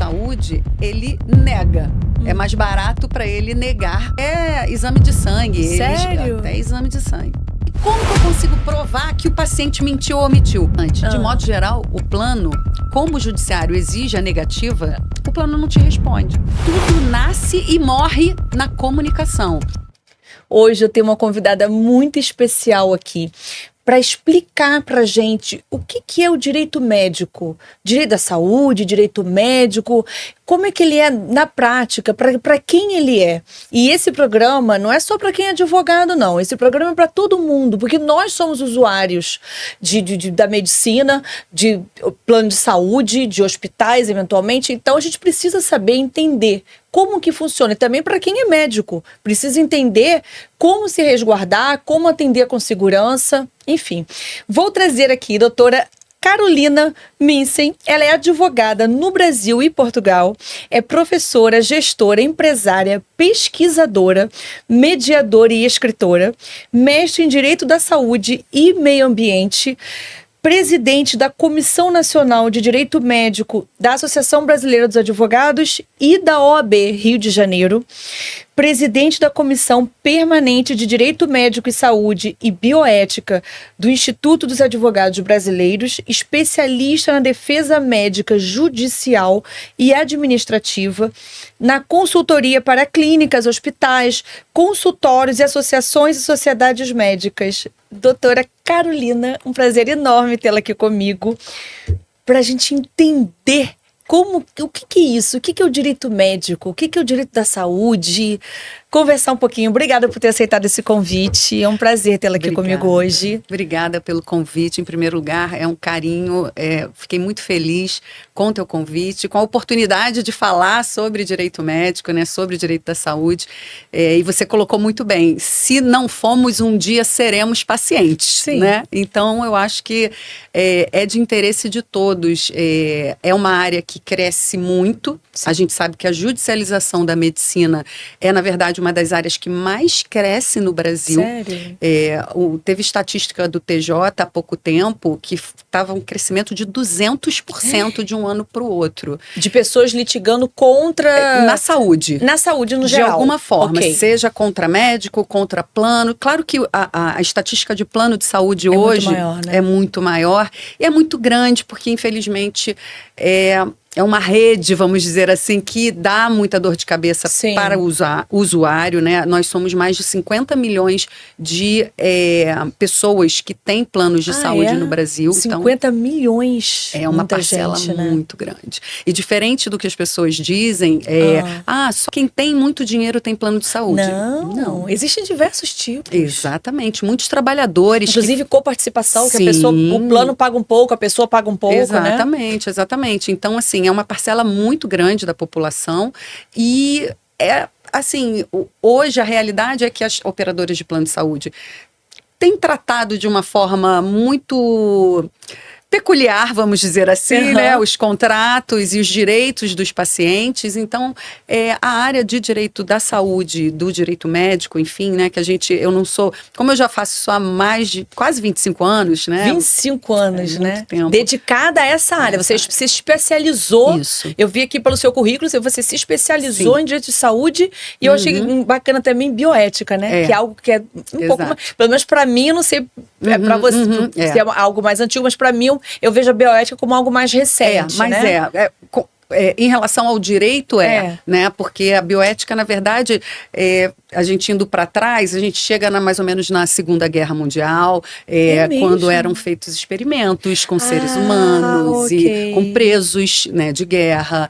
saúde, ele nega. É mais barato para ele negar. É exame de sangue. Sério? Até exame de sangue. E como que eu consigo provar que o paciente mentiu ou omitiu? De modo geral, o plano, como o judiciário exige a negativa, o plano não te responde. Tudo nasce e morre na comunicação. Hoje eu tenho uma convidada muito especial aqui para explicar para a gente o que é o direito médico, direito da saúde, direito médico, como é que ele é na prática, para quem ele é. E esse programa não é só para quem é advogado, não. Esse programa é para todo mundo, porque nós somos usuários da medicina, de plano de saúde, de hospitais, eventualmente. Então a gente precisa saber entender como que funciona. E também para quem é médico, precisa entender como se resguardar, como atender com segurança, enfim. Vou trazer aqui a doutora Carolina Minsen. Ela é advogada no Brasil e Portugal, é professora, gestora, empresária, pesquisadora, mediadora e escritora, mestre em Direito da Saúde e Meio Ambiente, presidente da Comissão Nacional de Direito Médico da Associação Brasileira dos Advogados e da OAB Rio de Janeiro, presidente da Comissão Permanente de Direito Médico e Saúde e Bioética do Instituto dos Advogados Brasileiros, especialista na defesa médica judicial e administrativa, na consultoria para clínicas, hospitais, consultórios e associações e sociedades médicas. Doutora Carolina, um prazer enorme tê-la aqui comigo, para a gente entender o que é isso, o que é o direito médico, o que é o direito da saúde, conversar um pouquinho. Obrigada por ter aceitado esse convite, é um prazer tê-la aqui comigo hoje. Obrigada pelo convite, em primeiro lugar, é um carinho, fiquei muito feliz com o teu convite, com a oportunidade de falar sobre direito médico, né, sobre direito da saúde, e você colocou muito bem, se não fomos um dia, seremos pacientes, né? Então eu acho que é de interesse de todos, é uma área que cresce muito. A gente sabe que a judicialização da medicina é, na verdade, uma das áreas que mais cresce no Brasil. Sério? Teve estatística do TJ há pouco tempo que estava um crescimento de 200% de um ano para o outro. De pessoas litigando contra... Na saúde. Na saúde, no geral. De alguma forma, seja contra médico, contra plano. Claro que a estatística de plano de saúde hoje muito maior, né? É muito maior e é muito grande, porque infelizmente é uma rede, vamos dizer assim, que dá muita dor de cabeça para o usuário, né? Nós somos mais de 50 milhões de pessoas que têm planos de saúde no Brasil. 50 milhões. É uma parcela muito grande. E diferente do que as pessoas dizem, só quem tem muito dinheiro tem plano de saúde. Não. Existem diversos tipos. Exatamente. Muitos trabalhadores. Inclusive coparticipação, que a pessoa, o plano paga um pouco, a pessoa paga um pouco, exatamente, exatamente. Então, assim, é uma parcela muito grande da população e hoje a realidade é que as operadoras de plano de saúde têm tratado de uma forma muito peculiar, vamos dizer assim, né? Os contratos e os direitos dos pacientes. Então, a área de direito da saúde, do direito médico, enfim, né? Que eu não sou... Como eu já faço isso há mais de quase 25 anos, né? 25 anos, né? Tempo. Dedicada a essa área. Você se especializou. Isso. Eu vi aqui pelo seu currículo, você se especializou em direito de saúde e eu achei bacana também bioética, né? Que é algo que é um pouco mais... Pelo menos pra mim, eu não sei... para você, se é algo mais antigo, mas para mim eu vejo a bioética como algo mais recente, em relação ao direito, né? Porque a bioética, na verdade, a gente indo para trás, a gente chega mais ou menos na Segunda Guerra Mundial, quando eram feitos experimentos com seres humanos e com presos, né, de guerra,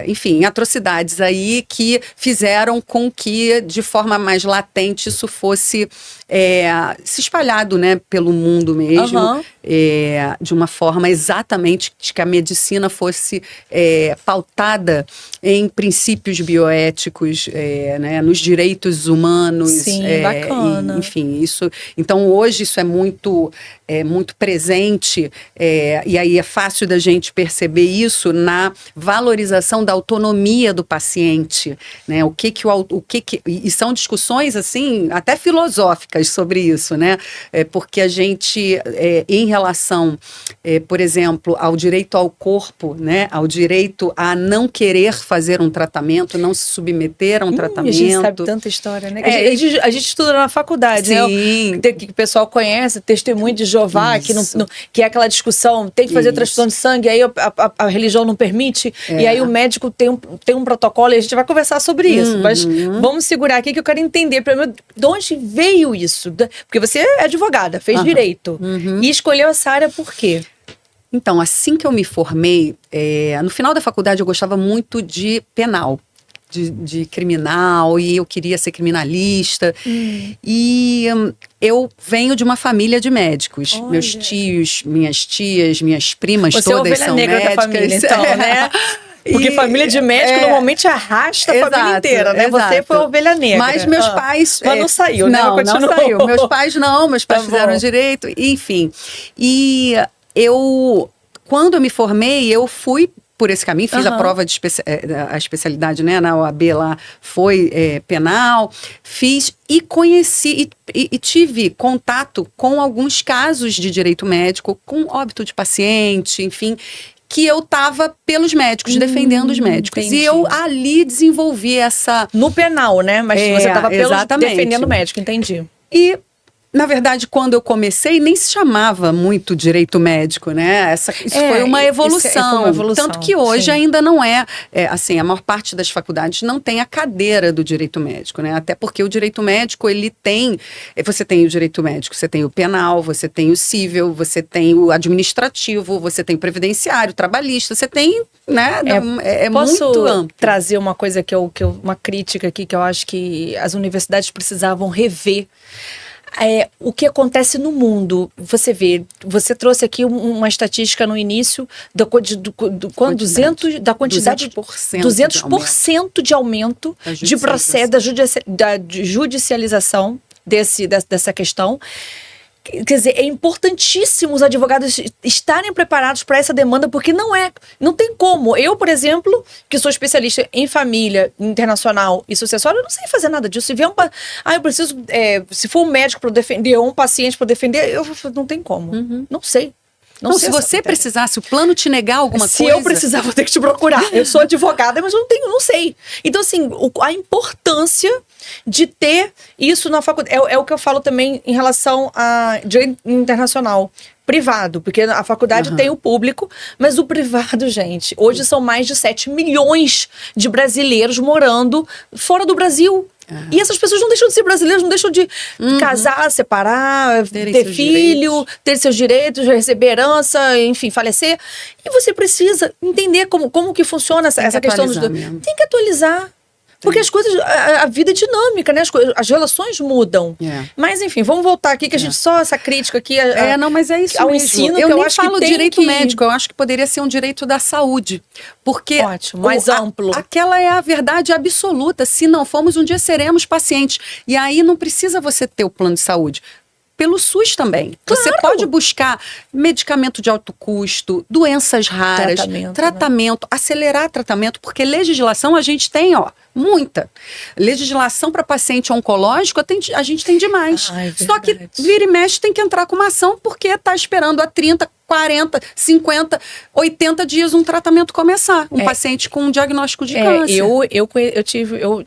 enfim, atrocidades aí que fizeram com que, de forma mais latente, isso fosse se espalhado, né, pelo mundo mesmo, de uma forma exatamente que a medicina fosse pautada em princípios bioéticos, né, nos direitos direitos humanos. Sim, bacana. Enfim, isso. Então, hoje isso é muito presente, e aí é fácil da gente perceber isso na valorização da autonomia do paciente, né? E são discussões, assim, até filosóficas sobre isso, né? Porque a gente, em relação, por exemplo, ao direito ao corpo, né? Ao direito a não querer fazer um tratamento, não se submeter a um tratamento. A gente sabe tanta história, né? A gente estuda na faculdade, sim, né? Que o pessoal conhece, testemunho de Jeová, que é aquela discussão, tem que fazer transfusão de sangue, aí a religião não permite, e aí o médico tem um protocolo, e a gente vai conversar sobre isso. Mas vamos segurar aqui que eu quero entender primeiro de onde veio isso. Porque você é advogada, fez direito, e escolheu essa área por quê? Então, assim que eu me formei, no final da faculdade eu gostava muito de penal. De criminal, e eu queria ser criminalista. E eu venho de uma família de médicos. Olha. Meus tios, minhas tias, minhas primas, você todas é a são ovelha negra médicas. Da família, então, né? Porque família de médico normalmente arrasta a família inteira, né? Exato. Você foi a ovelha negra. Mas meus pais... Mas não saiu, né? Não saiu. Meus pais fizeram direito, enfim. E quando eu me formei, eu fui por esse caminho, fiz a prova de a especialidade, né, na OAB lá, foi penal, fiz e conheci e tive contato com alguns casos de direito médico, com óbito de paciente, enfim, que eu estava pelos médicos, defendendo os médicos. Entendi. E eu ali desenvolvi essa... No penal, né? Mas você estava defendendo o médico, entendi. E... Na verdade, quando eu comecei, nem se chamava muito direito médico, né? Isso foi uma evolução. Tanto que hoje ainda não assim, a maior parte das faculdades não tem a cadeira do direito médico, né? Até porque o direito médico, você tem o direito médico, você tem o penal, você tem o civil, você tem o administrativo, você tem o previdenciário, trabalhista, você tem, né? Posso muito amplo. Trazer uma coisa uma crítica aqui, que eu acho que as universidades precisavam rever. O que acontece no mundo, você vê, você trouxe aqui uma estatística no início da quantidade 200% de aumento de processo da judicialização dessa questão. Quer dizer, é importantíssimo os advogados estarem preparados para essa demanda, porque não tem como. Eu, por exemplo, que sou especialista em família internacional e sucessória, eu não sei fazer nada disso. Se vier eu preciso, se for um médico para defender ou um paciente para defender, não tem como. Não sei. Não, se você precisasse, o plano te negar alguma coisa... Se eu precisar, vou ter que te procurar. Eu sou advogada, mas eu não sei. Então, assim, a importância de ter isso na faculdade... É o que eu falo também em relação a direito internacional. Privado, porque a faculdade tem o público, mas o privado, gente, hoje são mais de 7 milhões de brasileiros morando fora do Brasil. E essas pessoas não deixam de ser brasileiros, não deixam de casar, separar, ter filho, ter seus direitos, receber herança, enfim, falecer. E você precisa entender como que funciona essa questão dos... Tem que atualizar. Porque as coisas, a vida é dinâmica, né? As relações mudam. Mas, enfim, vamos voltar aqui, que a gente só essa crítica aqui mas é isso ao mesmo. ensino, eu que eu nem acho falo que direito médico, eu acho que poderia ser um direito da saúde. Porque ótimo, mais amplo. Aquela é a verdade absoluta. Se não formos, um dia seremos pacientes. E aí não precisa você ter o plano de saúde. Pelo SUS também. Claro. Você pode buscar medicamento de alto custo, doenças raras, tratamento, acelerar tratamento, porque legislação a gente tem, muita. Legislação para paciente oncológico a gente tem demais. Só que vira e mexe tem que entrar com uma ação porque está esperando há 30, 40, 50, 80 dias um tratamento começar. Um paciente com um diagnóstico de câncer. Eu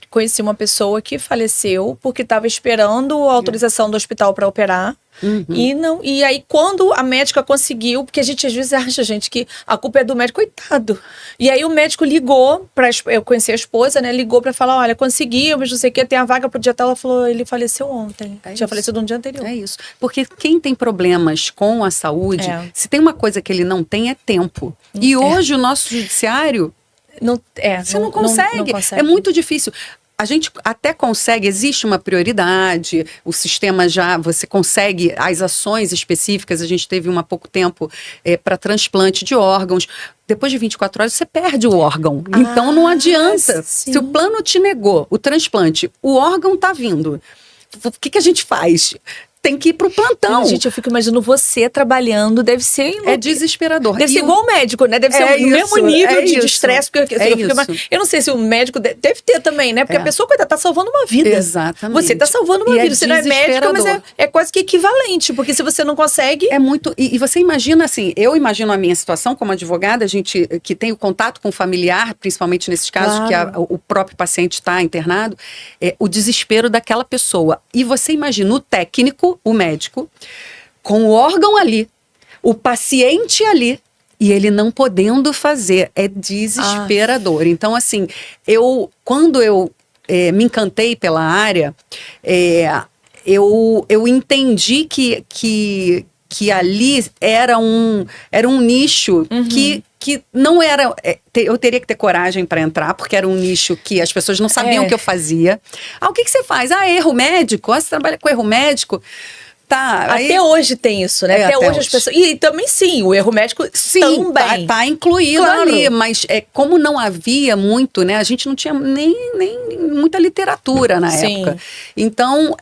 conheci uma pessoa que faleceu porque estava esperando a autorização do hospital para operar. E aí quando a médica conseguiu, porque a gente às vezes acha, gente, que a culpa é do médico, coitado. E aí o médico ligou, eu conheci a esposa, né, ligou para falar, olha, consegui, mas não sei o que, tem a vaga pro dia tal. Ela falou, ele faleceu ontem, tinha falecido no dia anterior. É isso, porque quem tem problemas com a saúde, se tem uma coisa que ele não tem, é tempo. E hoje o nosso judiciário, você não consegue. É muito difícil. a gente até consegue, existe uma prioridade, o sistema já, você consegue as ações específicas, a gente teve há pouco tempo para transplante de órgãos. Depois de 24 horas, você perde o órgão. Então, não adianta. Sim. Se o plano te negou o transplante, o órgão está vindo. O que a gente faz? Tem que ir pro plantão. Gente, eu fico imaginando você trabalhando, deve ser... É desesperador. Deve ser igual o médico, né? Deve ser o mesmo nível de estresse. Eu não sei se o médico deve ter também, né? Porque a pessoa, coitada, tá salvando uma vida. Exatamente. Você tá salvando uma vida. Você não é médica, mas é quase que equivalente. Porque se você não consegue... É muito... E você imagina assim, eu imagino a minha situação como advogada, a gente que tem o contato com o familiar, principalmente nesses casos que o próprio paciente está internado, o desespero daquela pessoa. E você imagina o técnico, o médico, com o órgão ali, o paciente ali, e ele não podendo fazer. É desesperador. Então, assim, quando eu me encantei pela área, eu entendi que ali era um nicho que não era... eu teria que ter coragem para entrar, porque era um nicho que as pessoas não sabiam o que eu fazia. O que você faz? Erro médico? Você trabalha com erro médico? Tá, até hoje tem isso, né? Até hoje as pessoas... E também sim, o erro médico também. Tá incluído ali, mas como não havia muito, né? A gente não tinha nem muita literatura na época. Então,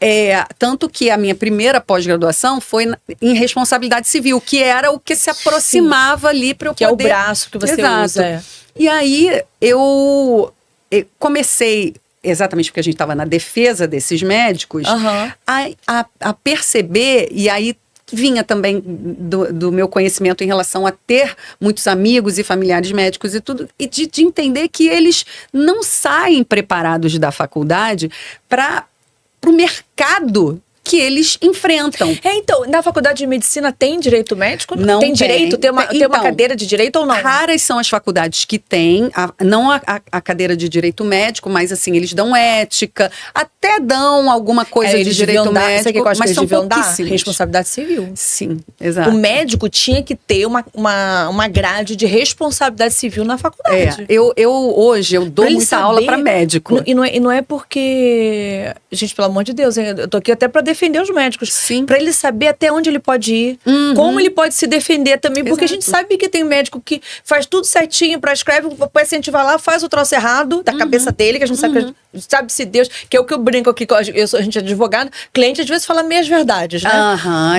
tanto que a minha primeira pós-graduação foi em responsabilidade civil, que era o que se aproximava ali para eu poder... Que é o braço que você usa. E aí, eu comecei... Exatamente porque a gente estava na defesa desses médicos, a perceber, e aí vinha também do meu conhecimento em relação a ter muitos amigos e familiares médicos e tudo, e de entender que eles não saem preparados da faculdade para o mercado que eles enfrentam. Então, na faculdade de medicina tem direito médico? Não tem. Direito? Tem uma cadeira de direito ou não? Raras são as faculdades que têm, não a cadeira de direito médico, mas assim, eles dão ética, até dão alguma coisa de direito médico, mas são pouquíssimos. Responsabilidade civil. Sim, exato. O médico tinha que ter uma grade de responsabilidade civil na faculdade. Hoje eu dou muita aula para médico. E não é porque... Gente, pelo amor de Deus, eu tô aqui até para defender os médicos. Sim. Para ele saber até onde ele pode ir, como ele pode se defender também, porque a gente sabe que tem médico que faz tudo certinho, prescreve, o paciente vai lá, faz o troço errado da cabeça dele, que a gente sabe se Deus, que é o que eu brinco aqui, a gente é advogado, cliente às vezes fala meias verdades, né?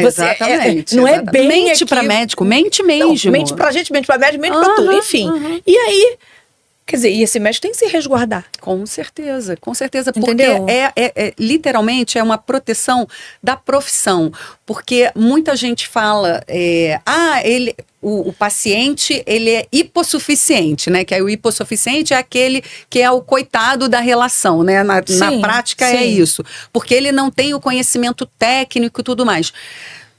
Exatamente. Não é bem mente para médico, mente mesmo. Não, mente pra gente, mente pra médico, mente pra tudo, enfim. E aí... Quer dizer, e esse médico tem que se resguardar. Com certeza. Entendeu? Porque literalmente é uma proteção da profissão. Porque muita gente fala, o paciente, ele é hipossuficiente, né? Que aí o hipossuficiente é aquele que é o coitado da relação, né? Na prática é isso. Porque ele não tem o conhecimento técnico e tudo mais.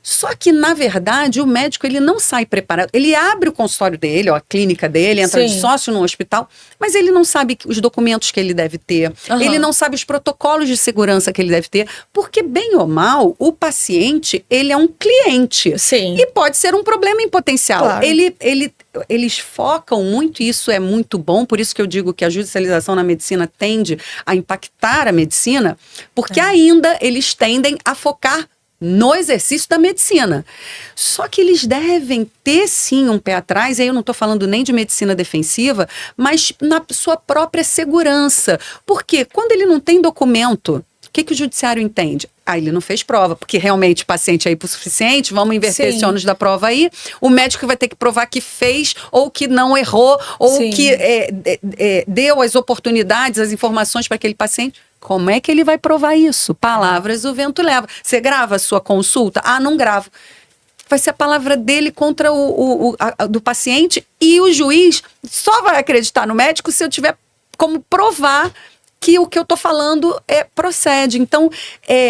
Só que, na verdade, o médico ele não sai preparado. Ele abre o consultório dele, a clínica dele, entra de sócio no hospital, mas ele não sabe os documentos que ele deve ter, ele não sabe os protocolos de segurança que ele deve ter, porque, bem ou mal, o paciente, ele é um cliente. E pode ser um problema em potencial. Claro. Eles focam muito, e isso é muito bom, por isso que eu digo que a judicialização na medicina tende a impactar a medicina, porque ainda eles tendem a focar no exercício da medicina. Só que eles devem ter, sim, um pé atrás, e aí eu não estou falando nem de medicina defensiva, mas na sua própria segurança. Porque quando ele não tem documento, o que o judiciário entende? Ele não fez prova, porque realmente o paciente é hipossuficiente, vamos inverter esse ônus da prova aí, o médico vai ter que provar que fez, ou que não errou, ou que deu as oportunidades, as informações para aquele paciente. Como é que ele vai provar isso? Palavras o vento leva. Você grava a sua consulta? Não gravo. Vai ser a palavra dele contra do paciente, e o juiz só vai acreditar no médico se eu tiver como provar que o que eu estou falando procede. Então,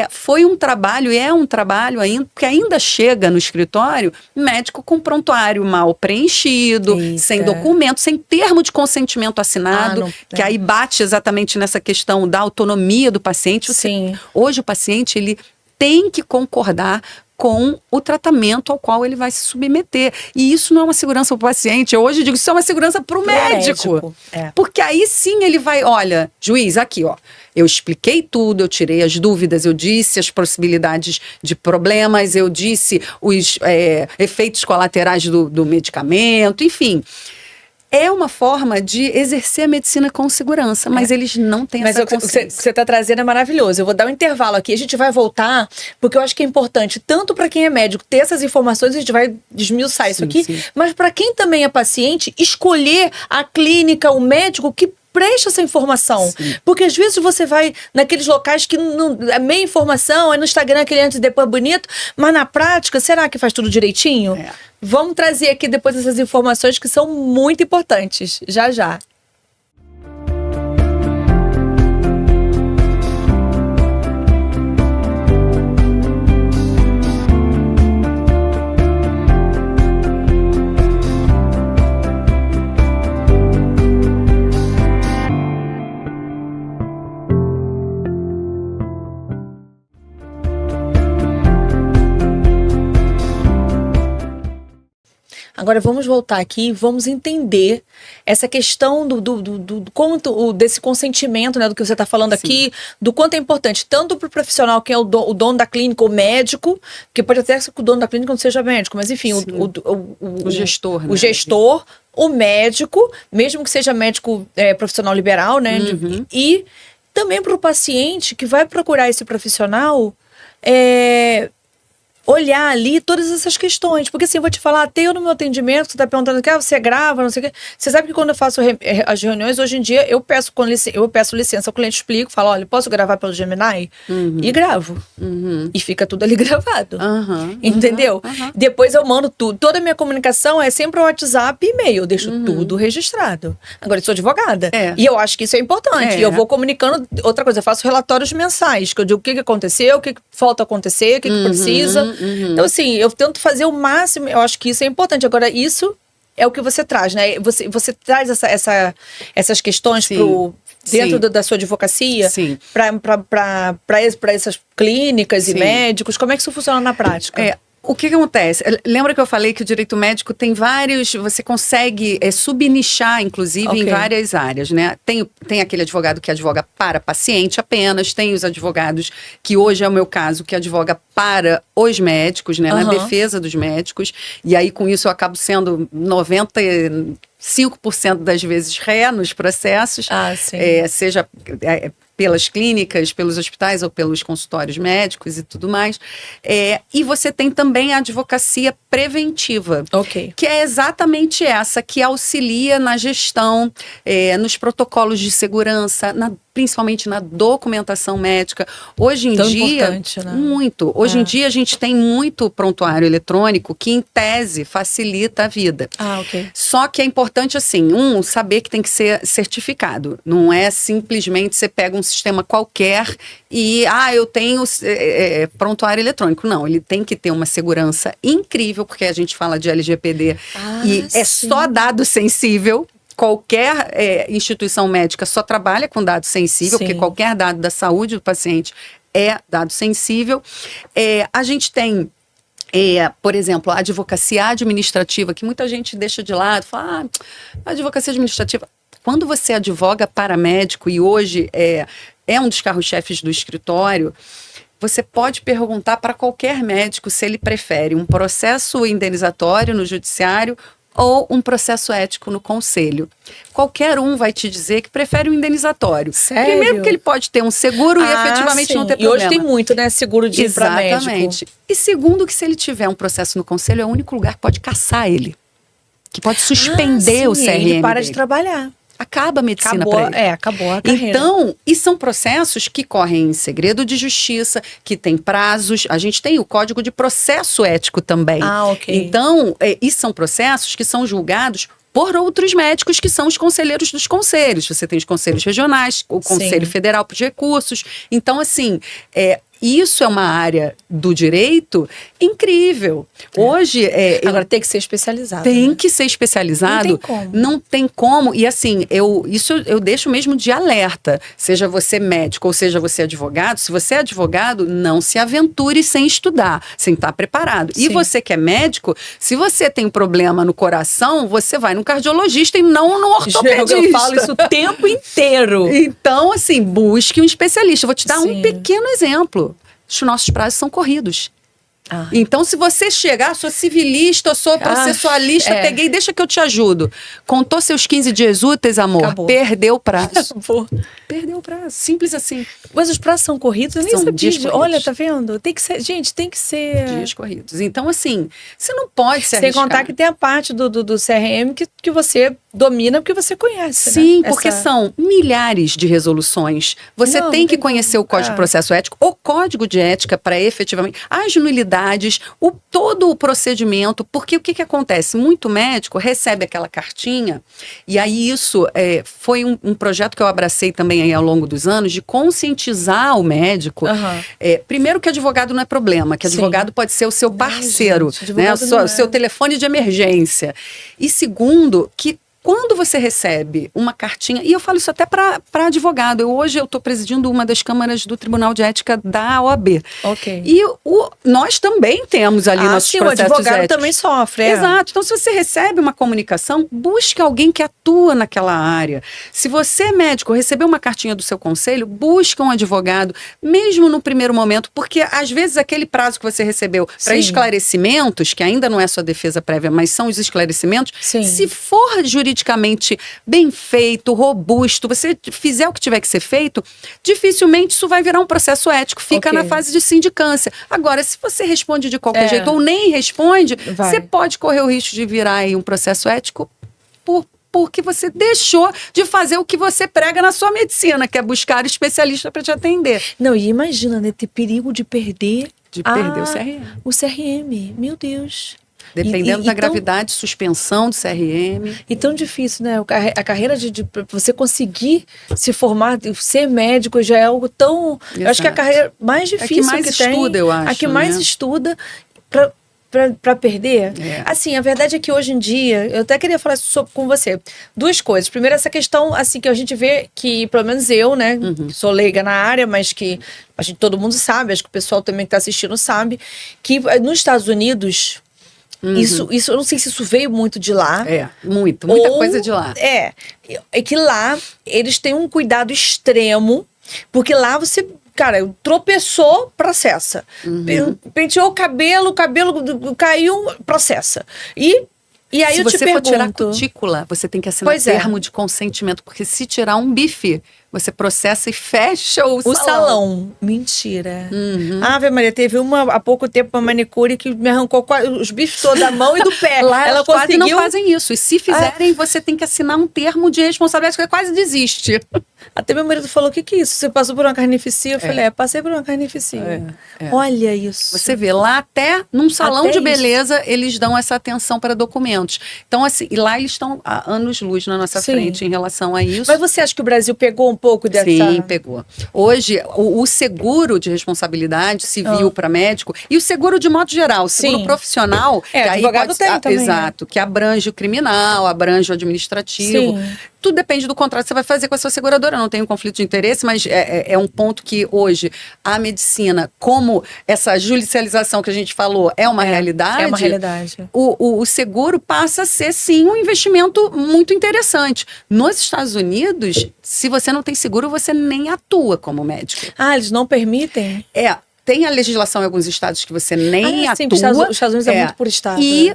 foi um trabalho, e é um trabalho ainda, que ainda chega no escritório, médico com prontuário mal preenchido, sem documento, sem termo de consentimento assinado, que aí bate exatamente nessa questão da autonomia do paciente. Hoje o paciente, ele tem que concordar com o tratamento ao qual ele vai se submeter. E isso não é uma segurança para o paciente. Eu hoje digo, isso é uma segurança para o médico. Porque aí sim ele vai, olha, juiz, aqui, ó, eu expliquei tudo, eu tirei as dúvidas, eu disse as possibilidades de problemas, eu disse os efeitos colaterais do medicamento, enfim. É uma forma de exercer a medicina com segurança, mas eles não têm essa consciência. Mas o que você está trazendo é maravilhoso. Eu vou dar um intervalo aqui, a gente vai voltar, porque eu acho que é importante, tanto para quem é médico, ter essas informações, a gente vai desmiuçar isso aqui, mas para quem também é paciente, escolher a clínica, o médico que preste essa informação. Sim. Porque às vezes você vai naqueles locais que não é meia informação, é no Instagram aquele antes e depois bonito, mas na prática, será que faz tudo direitinho? Vamos trazer aqui depois essas informações que são muito importantes. Já, já. Agora vamos voltar aqui e vamos entender essa questão desse consentimento, né, do que você está falando aqui, do quanto é importante, tanto para o profissional que é o dono da clínica, o médico, que pode até ser que o dono da clínica não seja médico, mas enfim, o gestor, né? O gestor, o médico, mesmo que seja médico profissional liberal, né? E também para o paciente que vai procurar esse profissional, olhar ali todas essas questões. Porque assim, eu vou te falar, até eu no meu atendimento, você está perguntando que você grava, não sei o quê. Você sabe que quando eu faço as reuniões, hoje em dia, eu peço licença, o cliente explica, fala, olha, posso gravar pelo Gemini? E gravo. E fica tudo ali gravado. Entendeu? Depois eu mando tudo. Toda a minha comunicação é sempre o WhatsApp e e-mail. Eu deixo tudo registrado. Agora, eu sou advogada. E eu acho que isso é importante. E eu vou comunicando. Outra coisa, eu faço relatórios mensais, que eu digo o que aconteceu, o que falta acontecer, o que precisa. Então, assim, eu tento fazer o máximo, eu acho que isso é importante. Agora, isso é o que você traz, né? Você traz essas questões dentro da sua advocacia para essas clínicas e médicos. Como é que isso funciona na prática? O que acontece? Lembra que eu falei que o direito médico tem vários... Você consegue subnichar, inclusive, em várias áreas, né? Tem aquele advogado que advoga para paciente apenas, tem os advogados, que hoje é o meu caso, que advoga para os médicos, né? Na defesa dos médicos. E aí, com isso, eu acabo sendo 95% das vezes ré nos processos. Seja... pelas clínicas, pelos hospitais ou pelos consultórios médicos e tudo mais. E você tem também a advocacia preventiva, que é exatamente essa, que auxilia na gestão, nos protocolos de segurança, principalmente na documentação médica. Hoje em dia, importante, né? Muito. Hoje em dia a gente tem muito prontuário eletrônico que, em tese, facilita a vida. Só que é importante, assim, saber que tem que ser certificado. Não é simplesmente você pega um sistema qualquer e, eu tenho prontuário eletrônico. Não, ele tem que ter uma segurança incrível, porque a gente fala de LGPD e é só dado sensível. Qualquer instituição médica só trabalha com dado sensível, porque qualquer dado da saúde do paciente é dado sensível. A gente tem, por exemplo, a advocacia administrativa, que muita gente deixa de lado, fala, a advocacia administrativa. Quando você advoga para médico, e hoje é um dos carros-chefes do escritório, você pode perguntar para qualquer médico se ele prefere um processo indenizatório no judiciário ou um processo ético no conselho. Qualquer um vai te dizer que prefere um indenizatório. Sério? Primeiro porque ele pode ter um seguro e efetivamente não ter problema. E hoje tem muito, né? Seguro de ir para médico. Exatamente. E segundo que se ele tiver um processo no conselho, é o único lugar que pode caçar ele. Que pode suspender o CRM ele para dele. de trabalhar. Acaba a medicina para ele. Acabou a carreira. Então, e são processos que correm em segredo de justiça, que tem prazos. A gente tem o Código de Processo Ético também. Então, e são processos que são julgados por outros médicos que são os conselheiros dos conselhos. Você tem os conselhos regionais, o Conselho Federal para os Recursos. Então, assim, isso é uma área do direito incrível. Hoje... Agora tem que ser especializado. Tem que ser especializado. Não tem como. Não tem como. E assim, isso eu deixo mesmo de alerta. Seja você médico ou seja você advogado, se você é advogado, não se aventure sem estudar, sem estar preparado. Sim. E você que é médico, se você tem um problema no coração, você vai no cardiologista e não no ortopedista. Eu falo isso o tempo inteiro. Então, assim, busque um especialista. Eu vou te dar Sim. um pequeno exemplo. Os nossos prazos são corridos. Então, se você chegar, sou civilista, eu sou processualista, peguei, deixa que eu te ajudo. Contou seus 15 dias úteis, amor, acabou. Perdeu o prazo. Acabou. Perdeu o prazo, simples assim. Mas os prazos são corridos? Eu nem São sabia. dias corridos. Olha, tá vendo? Tem que ser, gente, tem que ser... Dias corridos. Então, assim, você não pode se Sem arriscar. contar que tem a parte do CRM que você domina porque você conhece, Sim, né? porque são milhares de resoluções. Você Não, tem não que tem conhecer como. o Código de Processo Ético, o Código de Ética para efetivamente as nulidades, todo o procedimento, porque o que acontece? Muito médico recebe aquela cartinha e aí isso foi um projeto que eu abracei também aí ao longo dos anos de conscientizar o médico. Primeiro que advogado não é problema, que advogado pode ser o seu parceiro, né? O seu telefone de emergência. E segundo, que quando você recebe uma cartinha, e eu falo isso até para advogado, hoje eu estou presidindo uma das câmaras do Tribunal de Ética da OAB. Ok. E nós também temos ali nossos processos éticos. O advogado também sofre. Exato. Então, se você recebe uma comunicação, busque alguém que atua naquela área. Se você é médico, recebeu uma cartinha do seu conselho, busque um advogado, mesmo no primeiro momento, porque às vezes aquele prazo que você recebeu para esclarecimentos, que ainda não é sua defesa prévia, mas são os esclarecimentos, se for juridicamente bem feito, robusto, você fizer o que tiver que ser feito, dificilmente isso vai virar um processo ético, fica na fase de sindicância. Agora, se você responde de qualquer jeito ou nem responde, você pode correr o risco de virar aí um processo ético porque você deixou de fazer o que você prega na sua medicina, que é buscar especialista para te atender. Não, e imagina, né, ter perigo de perder o CRM. O CRM, meu Deus. Dependendo da gravidade, suspensão do CRM. E tão difícil, né? A carreira de você conseguir se formar, ser médico já é algo tão... Exato. Eu acho que é a carreira mais difícil que mais estuda, eu acho. A que mais estuda para perder. Assim, a verdade é que hoje em dia, eu até queria falar com você. Duas coisas. Primeiro, essa questão, assim, que a gente vê que, pelo menos eu, né, sou leiga na área, mas que todo mundo sabe, acho que o pessoal também que está assistindo sabe, que nos Estados Unidos... Isso, eu não sei se isso veio muito de lá. Muita coisa de lá. É que lá eles têm um cuidado extremo, porque lá você, cara, tropeçou, processa. Penteou o cabelo caiu, processa. E aí se eu te você for tirar cutícula, você tem que assinar termo de consentimento, porque se tirar um bife, você processa e fecha o salão. Mentira. Ave Maria, teve há pouco tempo uma manicure que me arrancou os bifes todos da mão e do pé. Lá ela quase não fazem isso. E se fizerem, você tem que assinar um termo de responsabilidade que quase desiste. Até meu marido falou, o que é isso? Você passou por uma carnificina? Eu falei, passei por uma carnificina. Olha isso. Você vê, lá até num salão de beleza, eles dão essa atenção para documentos. Então, assim, e lá eles estão há anos-luz na nossa frente em relação a isso. Mas você acha que o Brasil pegou um pouco dessa... Sim, pegou. Hoje, o seguro de responsabilidade civil para médico, e o seguro de modo geral, o seguro profissional, que aí advogado tem também. Exato, que abrange o criminal, abrange o administrativo. Tudo depende do contrato que você vai fazer com a sua seguradora. Não tem um conflito de interesse, mas é um ponto que hoje a medicina, como essa judicialização que a gente falou, é uma realidade. É uma realidade. O seguro passa a ser, sim, um investimento muito interessante. Nos Estados Unidos, se você não tem seguro, você nem atua como médico. Eles não permitem? Tem a legislação em alguns estados que você nem atua. Sim, os Estados Unidos é muito por estado. E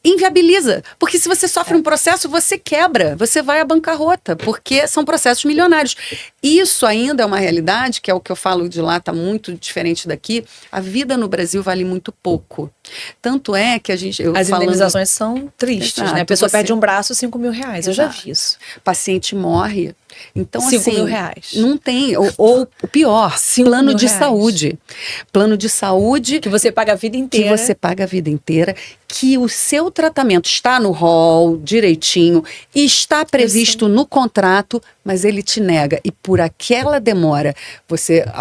inviabiliza. Porque se você sofre um processo, você quebra, você vai à bancarrota, porque são processos milionários. Isso ainda é uma realidade, que é o que eu falo de lá, está muito diferente daqui. A vida no Brasil vale muito pouco. Tanto é que a gente... As indenizações são tristes, né? A pessoa perde um braço, R$5.000. Eu já vi isso. O paciente morre. Então, R$5.000. Não tem. Ou o pior, plano de saúde. Plano de saúde. Que você paga a vida inteira. Que você paga a vida inteira. Que o seu tratamento está no rol direitinho, está previsto no contrato, mas ele te nega e por aquela demora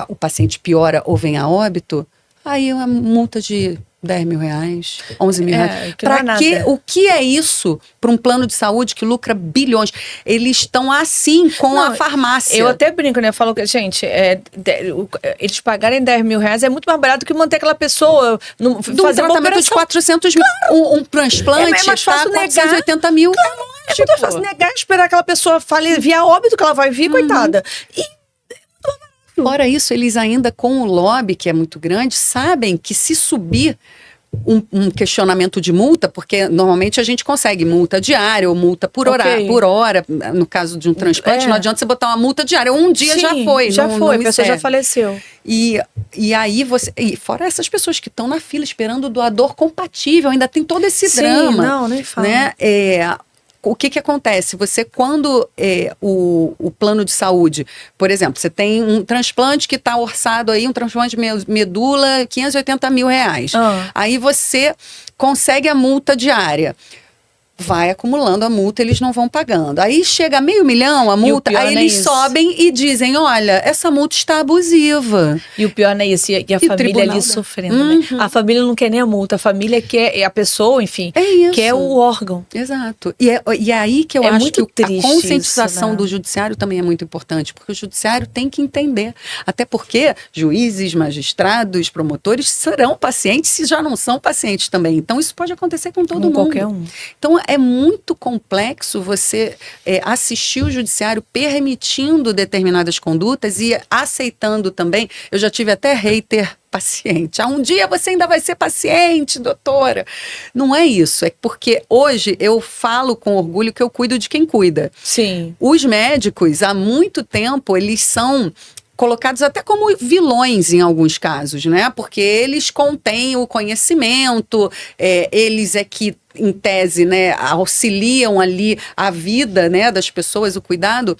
o paciente piora ou vem a óbito, aí é uma multa de 10 mil reais, 11 mil reais. Para quê? O que é isso para um plano de saúde que lucra bilhões? Eles estão assim com a farmácia. Eu até brinco, né? Eu falo que, gente, eles pagarem 10 mil reais é muito mais barato que manter aquela pessoa fazer um tratamento de 400 mil. Um transplante é mais fácil negar. 480 mil. Claro, é muito fácil negar, esperar que aquela pessoa fale via óbito que ela vai vir, coitada. Fora isso, eles ainda com o lobby, que é muito grande, sabem que se subir um questionamento de multa, porque normalmente a gente consegue multa diária ou multa por hora, no caso de um transplante, não adianta você botar uma multa diária, um dia já foi. A pessoa já faleceu. E aí e fora essas pessoas que estão na fila esperando o doador compatível, ainda tem todo esse drama. Não, nem fala. Né? O que acontece? Você, quando o plano de saúde, por exemplo, você tem um transplante que está orçado aí, um transplante de medula, 580 mil reais. Aí você consegue a multa diária. Vai acumulando a multa, eles não vão pagando. Aí chega a $500 mil a multa, aí eles sobem e dizem, olha, essa multa está abusiva. E o pior não é isso, e a família ali sofrendo, né? A família não quer nem a multa, a família quer, a pessoa, enfim, quer o órgão. Exato. E é aí que eu acho que a conscientização isso, né? do judiciário também é muito importante, porque o judiciário tem que entender. Até porque juízes, magistrados, promotores serão pacientes, se já não são pacientes também. Então isso pode acontecer com todo mundo. Qualquer um. Então, é muito complexo você assistir o judiciário permitindo determinadas condutas e aceitando também. Eu já tive até hater paciente. Um dia você ainda vai ser paciente, doutora. Não é isso. É porque hoje eu falo com orgulho que eu cuido de quem cuida. Sim. Os médicos, há muito tempo, eles são colocados até como vilões em alguns casos, né? Porque eles contêm o conhecimento, eles que em tese, né, auxiliam ali a vida, né, das pessoas, o cuidado,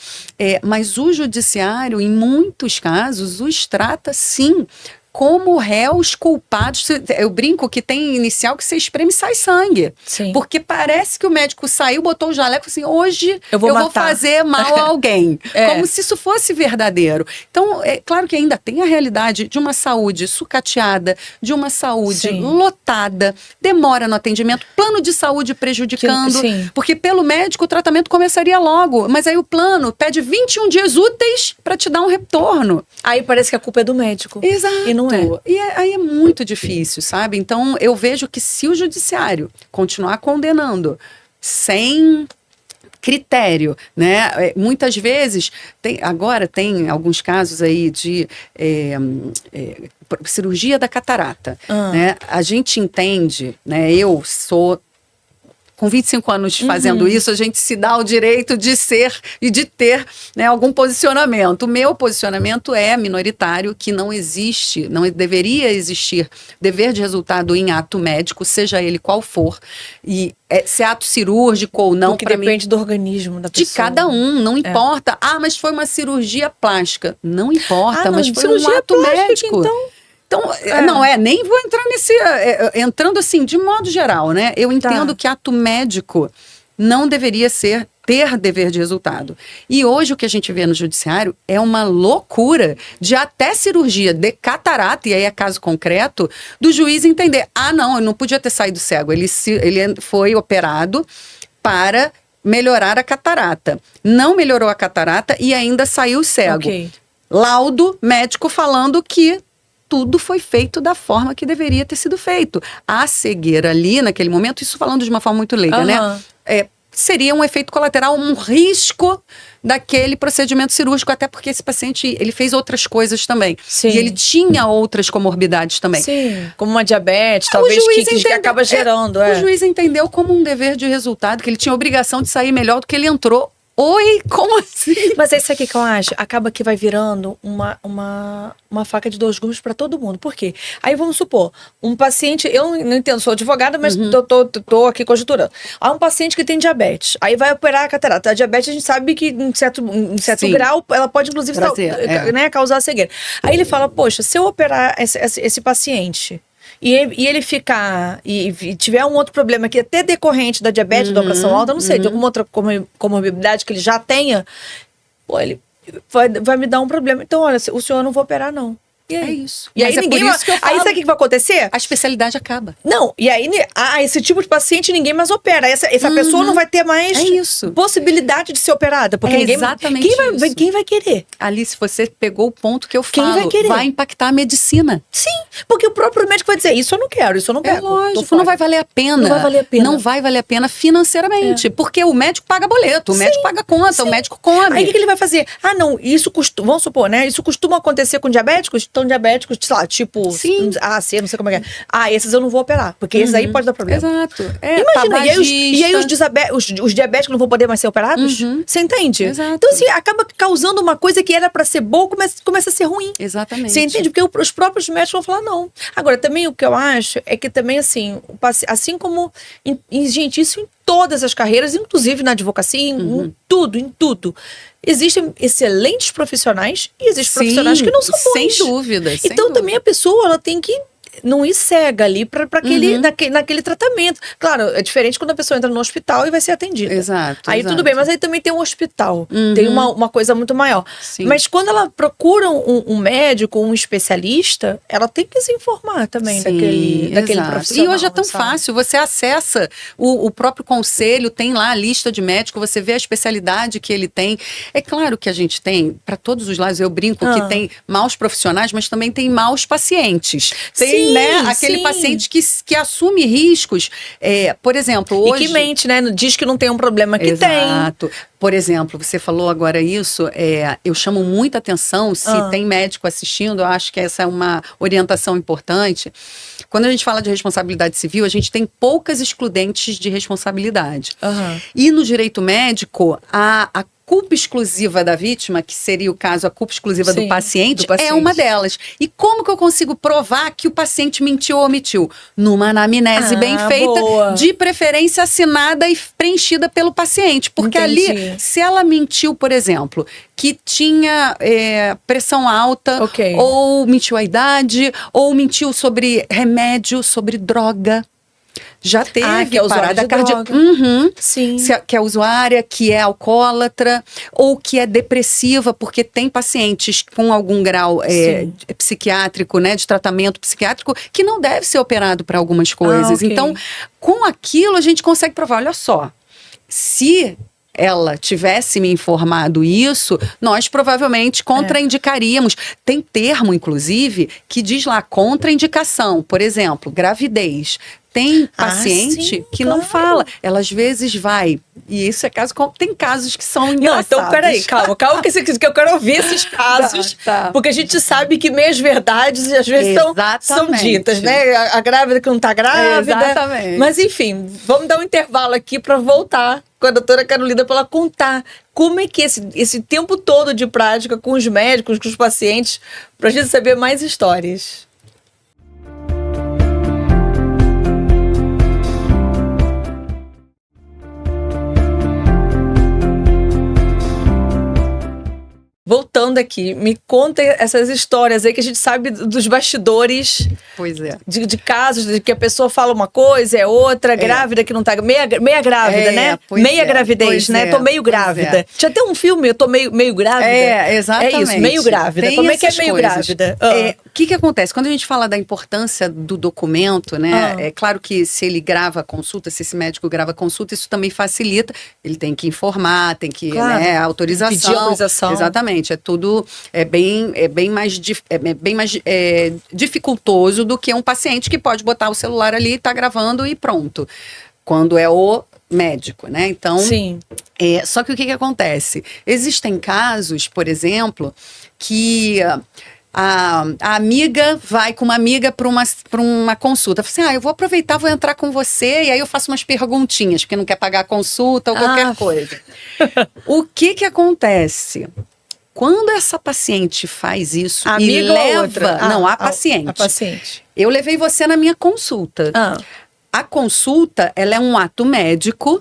mas o judiciário, em muitos casos, os trata, sim, como réus culpados. Eu brinco que tem inicial que você espreme e sai sangue. Sim. Porque parece que o médico saiu, botou o jaleco assim, hoje eu vou fazer mal a alguém. Como se isso fosse verdadeiro. Então, é claro que ainda tem a realidade de uma saúde sucateada, de uma saúde lotada, demora no atendimento, plano de saúde prejudicando, porque pelo médico o tratamento começaria logo, mas aí o plano pede 21 dias úteis para te dar um retorno. Aí parece que a culpa é do médico. Exato. E não é. E aí é muito difícil, sabe? Então, eu vejo que se o judiciário continuar condenando sem critério, né? Muitas vezes, agora tem alguns casos aí de cirurgia da catarata, né? A gente entende, né? Eu sou... Com 25 anos fazendo isso, a gente se dá o direito de ser e de ter, né, algum posicionamento. O meu posicionamento é minoritário, que não existe, não deveria existir dever de resultado em ato médico, seja ele qual for. E se é ato cirúrgico ou não, porque depende do organismo da pessoa. De cada um, não importa. Mas foi uma cirurgia plástica. Não importa, mas foi um ato médico. Então, nem vou entrar entrando assim, de modo geral, né? Eu entendo que ato médico não deveria ter dever de resultado. E hoje o que a gente vê no judiciário é uma loucura de até cirurgia de catarata, e aí é caso concreto, do juiz entender, não, ele não podia ter saído cego, ele foi operado para melhorar a catarata. Não melhorou a catarata e ainda saiu cego. Laudo médico falando que tudo foi feito da forma que deveria ter sido feito. A cegueira ali, naquele momento, isso falando de uma forma muito leiga, né? Seria um efeito colateral, um risco daquele procedimento cirúrgico, até porque esse paciente, ele fez outras coisas também. Sim. E ele tinha outras comorbidades também. Sim, como uma diabetes, talvez, que acaba gerando. O juiz entendeu como um dever de resultado, que ele tinha obrigação de sair melhor do que ele entrou. Oi, como assim? Mas é isso aqui que eu acho. Acaba que vai virando uma faca de dois gumes para todo mundo. Por quê? Aí vamos supor, um paciente, eu não entendo, sou advogada, mas tô aqui conjecturando. Há um paciente que tem diabetes, aí vai operar a catarata. A diabetes a gente sabe que em certo grau ela pode inclusive causar cegueira. Aí ele fala, poxa, se eu operar esse paciente... E ele ficar, e tiver um outro problema que até decorrente da diabetes, da pressão alta, não sei, de alguma outra comorbidade que ele já tenha, pô, ele vai me dar um problema. Então, olha, o senhor não vou operar, não. E aí? É isso. E aí ninguém... Isso que eu falo. Aí sabe o que vai acontecer? A especialidade acaba. Não, e aí esse tipo de paciente ninguém mais opera. Essa pessoa não vai ter mais possibilidade de ser operada. Porque ninguém... Exatamente quem vai querer? Alice, você pegou o ponto que eu falo. Quem vai querer? Vai impactar a medicina. Sim, porque o próprio médico vai dizer, isso eu não quero, isso eu não pego. Lógico, não vai valer a pena. Não vai valer a pena. Não vai valer a pena financeiramente. Porque o médico paga boleto, o médico paga conta, o médico come. Aí o que ele vai fazer? Ah, não, isso costuma... Vamos supor, né? Isso costuma acontecer com diabéticos? Então, diabéticos, sei lá, tipo... A, C, não sei como é que é. Ah, esses eu não vou operar, porque esses aí pode dar problema. Exato. Imagina, e aí os diabéticos não vão poder mais ser operados? Você entende? Exato. Então, assim, acaba causando uma coisa que era pra ser boa, começa a ser ruim. Exatamente. Você entende? Porque os próprios médicos vão falar não. Agora, também o que eu acho é que também, assim, assim como... gente, isso em todas as carreiras, inclusive na advocacia, em tudo. Existem excelentes profissionais e existem profissionais que não são bons. Sem dúvida. Então, também a pessoa ela tem que não ir cega ali para naquele tratamento. Claro, é diferente quando a pessoa entra no hospital e vai ser atendida. Exato. Aí tudo bem, mas aí também tem um hospital. Tem uma coisa muito maior. Sim. Mas quando ela procura um médico, um especialista, ela tem que se informar também daquele profissional. E hoje é tão fácil, você acessa o próprio conselho, tem lá a lista de médico, você vê a especialidade que ele tem. É claro que a gente tem, para todos os lados, eu brinco que tem maus profissionais, mas também tem maus pacientes. Tem aquele paciente que assume riscos. Por exemplo, hoje... E que mente, né? Diz que não tem um problema que tem. Exato. Por exemplo, você falou agora isso, eu chamo muita atenção, se tem médico assistindo, eu acho que essa é uma orientação importante. Quando a gente fala de responsabilidade civil, a gente tem poucas excludentes de responsabilidade. E no direito médico, a culpa exclusiva da vítima, que seria o caso, a culpa exclusiva do paciente, é uma delas. E como que eu consigo provar que o paciente mentiu ou omitiu? Numa anamnese bem feita, de preferência assinada e preenchida pelo paciente. Porque ali, se ela mentiu, por exemplo, que tinha pressão alta, ou mentiu a idade, ou mentiu sobre remédio, sobre droga. Já teve que é parada cardíaca. Sim. Que é usuária, que é alcoólatra, ou que é depressiva, porque tem pacientes com algum grau psiquiátrico, né, de tratamento psiquiátrico, que não deve ser operado para algumas coisas. Então, com aquilo, a gente consegue provar, olha só, se ela tivesse me informado isso, nós provavelmente contraindicaríamos. Tem termo, inclusive, que diz lá, contraindicação. Por exemplo, gravidez. Tem paciente que não fala. Ela às vezes vai. E isso é caso... Tem casos que são engraçados. Não, então peraí, calma que eu quero ouvir esses casos. Porque a gente sabe que meias verdades às vezes são ditas, né? A grávida que não tá grávida. Exatamente. Mas enfim, vamos dar um intervalo aqui para voltar com a doutora Carolina para ela contar como é que esse tempo todo de prática com os médicos, com os pacientes, para a gente saber mais histórias. Voltando aqui, me conta essas histórias aí que a gente sabe dos bastidores. Pois é. De casos de que a pessoa fala uma coisa, é outra, grávida que não tá... Meia grávida, né? Meia gravidez, né? Tô meio grávida. Tinha até um filme, eu tô meio grávida. Exatamente. É isso, meio grávida. Como é que é meio grávida? O que acontece? Quando a gente fala da importância do documento, né? É claro que se ele grava a consulta, se esse médico grava a consulta, isso também facilita. Ele tem que informar, tem que, autorização. Pedir autorização. Exatamente. É tudo bem mais dificultoso do que um paciente que pode botar o celular ali, tá gravando e pronto. Quando é o médico, né? Então, só que o que acontece? Existem casos, por exemplo, que a amiga vai com uma amiga para uma consulta. Fala assim, eu vou aproveitar, vou entrar com você, e aí eu faço umas perguntinhas, porque não quer pagar a consulta ou qualquer coisa. O que acontece? Quando essa paciente faz isso e leva... a paciente. A paciente. Eu levei você na minha consulta. A consulta, ela é um ato médico.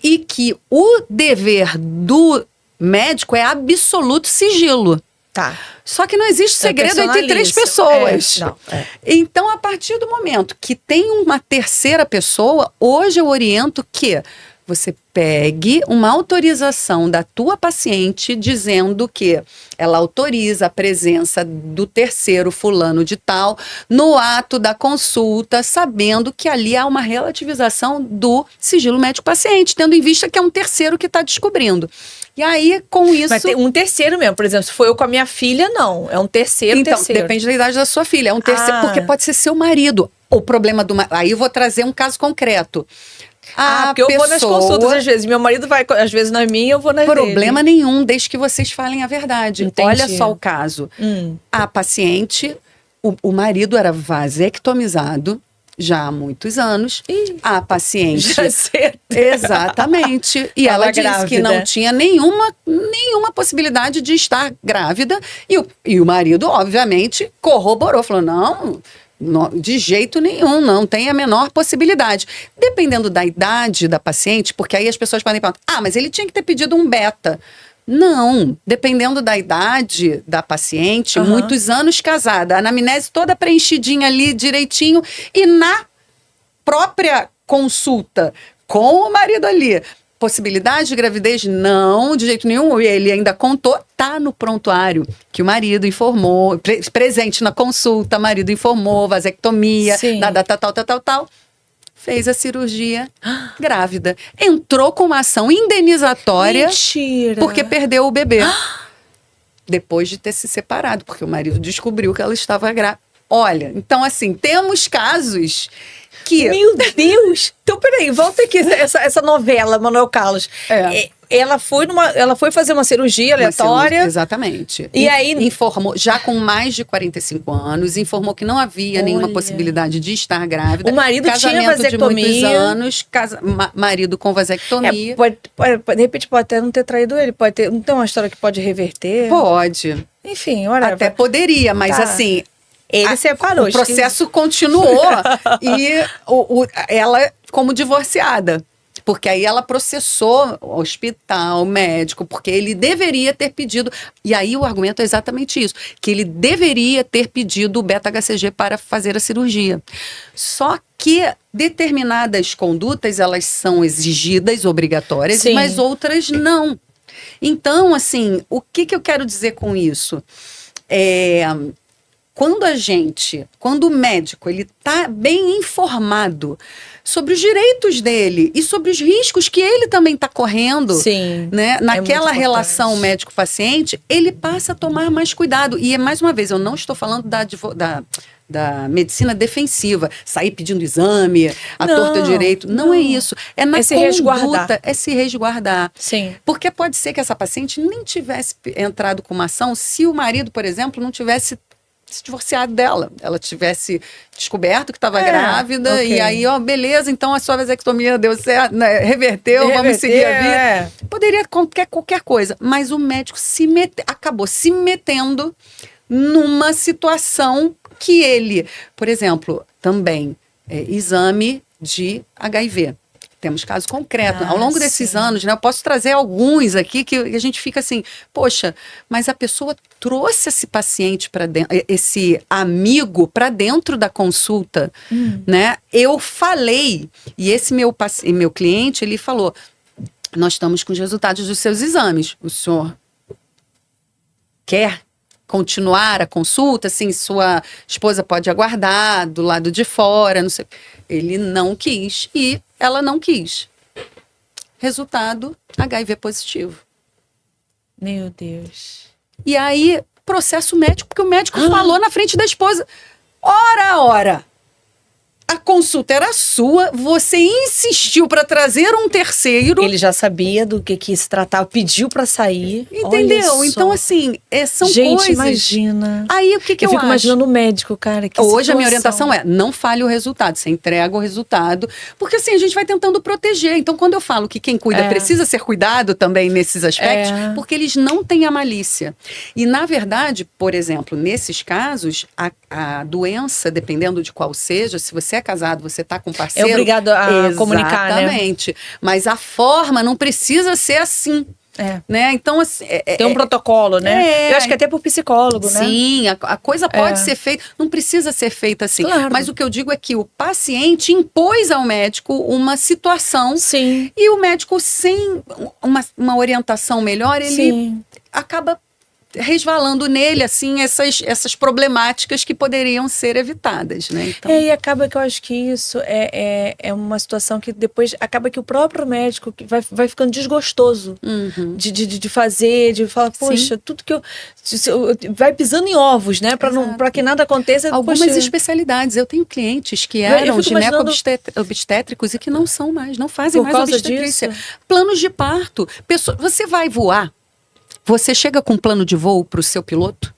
E que o dever do médico é absoluto sigilo. Só que não existe segredo entre três pessoas. Então, a partir do momento que tem uma terceira pessoa, hoje eu oriento que você pegue uma autorização da tua paciente dizendo que ela autoriza a presença do terceiro fulano de tal no ato da consulta, sabendo que ali há uma relativização do sigilo médico-paciente, tendo em vista que é um terceiro que está descobrindo. E aí, com isso... Mas tem um terceiro mesmo, por exemplo, se for eu com a minha filha, não. É um terceiro. Então, depende da idade da sua filha. É um terceiro, porque pode ser seu marido. O problema do... Aí eu vou trazer um caso concreto. Porque eu vou nas consultas às vezes. Meu marido vai, às vezes, na minha, eu vou na dele. Problema nenhum, desde que vocês falem a verdade. Entendi. Olha só o caso. A paciente, o marido era vasectomizado já há muitos anos. A paciente... Já sei. Exatamente. E ela disse que não tinha nenhuma possibilidade de estar grávida. E o marido, obviamente, corroborou. Falou, não, de jeito nenhum, não tem a menor possibilidade. Dependendo da idade da paciente, porque aí as pessoas podem falar, mas ele tinha que ter pedido um beta. Não, dependendo da idade da paciente, muitos anos casada, a anamnese toda preenchidinha ali direitinho, e na própria consulta com o marido ali, possibilidade de gravidez? Não, de jeito nenhum. Ele ainda contou, tá no prontuário, que o marido informou, presente na consulta, o marido informou, vasectomia, na data tal. Fez a cirurgia grávida. Entrou com uma ação indenizatória. Mentira. Porque perdeu o bebê. Depois de ter se separado, porque o marido descobriu que ela estava grávida. Olha, então assim, temos casos que... Meu Deus! Então, peraí, volta aqui essa novela, Manuel Carlos. Ela foi fazer uma cirurgia aleatória. Exatamente. E aí... Informou, já com mais de 45 anos, informou que não havia nenhuma possibilidade de estar grávida. O marido tinha vasectomia. De muitos anos, marido com vasectomia. De repente pode até não ter traído ele, pode ter... Não tem uma história que pode reverter? Pode. Enfim, olha... Até poderia, mas assim... Ele separou. O processo continuou e ela como divorciada. Porque aí ela processou o hospital, o médico, porque ele deveria ter pedido... E aí o argumento é exatamente isso, que ele deveria ter pedido o beta-HCG para fazer a cirurgia. Só que determinadas condutas, elas são exigidas, obrigatórias, mas outras não. Então, assim, o que eu quero dizer com isso? Quando o médico ele está bem informado sobre os direitos dele e sobre os riscos que ele também está correndo, né, naquela relação médico-paciente, ele passa a tomar mais cuidado. E, mais uma vez, eu não estou falando da medicina defensiva, sair pedindo exame, à torta direito. Não é isso. É na conduta, é se resguardar. Sim. Porque pode ser que essa paciente nem tivesse entrado com uma ação se o marido, por exemplo, não tivesse se divorciado dela, ela tivesse descoberto que estava grávida, e aí, beleza, então a sua vasectomia deu certo, né, reverteu, vamos seguir a vida. Poderia qualquer coisa, mas o médico acabou se metendo numa situação que ele, por exemplo, também exame de HIV. Temos casos concretos. Ao longo desses anos, né, eu posso trazer alguns aqui que a gente fica assim, poxa, mas a pessoa trouxe esse paciente para dentro, esse amigo para dentro da consulta, né? Eu falei, e esse meu cliente, ele falou, nós estamos com os resultados dos seus exames. O senhor quer continuar a consulta? Assim, sua esposa pode aguardar do lado de fora, não sei. Ele não quis e ela não quis. Resultado, HIV positivo. Meu Deus. E aí, processo médico, porque o médico falou na frente da esposa. Ora, a consulta era sua, você insistiu para trazer um terceiro. Ele já sabia do que se tratava, pediu para sair. Entendeu? Então, assim, são coisas... Gente, imagina. Aí, o que eu fico acho? imaginando o médico, cara. Que Hoje, a minha orientação é, não falhe o resultado, você entrega o resultado, porque assim, a gente vai tentando proteger. Então, quando eu falo que quem cuida precisa ser cuidado também nesses aspectos, porque eles não têm a malícia. E, na verdade, por exemplo, nesses casos, a doença, dependendo de qual seja, se você é casado, você está com parceiro... É obrigado a comunicar, né? Exatamente. Mas a forma não precisa ser assim. né? Então, assim, tem um protocolo, né? Eu acho que até por psicólogo, né? Sim, a coisa pode ser feita, não precisa ser feita assim. Claro. Mas o que eu digo é que o paciente impôs ao médico uma situação. Sim. E o médico, sem uma orientação melhor, ele acaba resvalando nele, assim, essas problemáticas que poderiam ser evitadas, né? Então... e acaba que eu acho que isso é uma situação que depois acaba que o próprio médico vai ficando desgostoso de fazer, de falar, poxa, tudo que eu vai pisando em ovos, né? Para que nada aconteça. Algumas especialidades. Eu tenho clientes que eram gineco-obstétricos e que não são mais, não fazem mais obstetrícia. Planos de parto. Você vai voar? Você chega com um plano de voo para o seu piloto?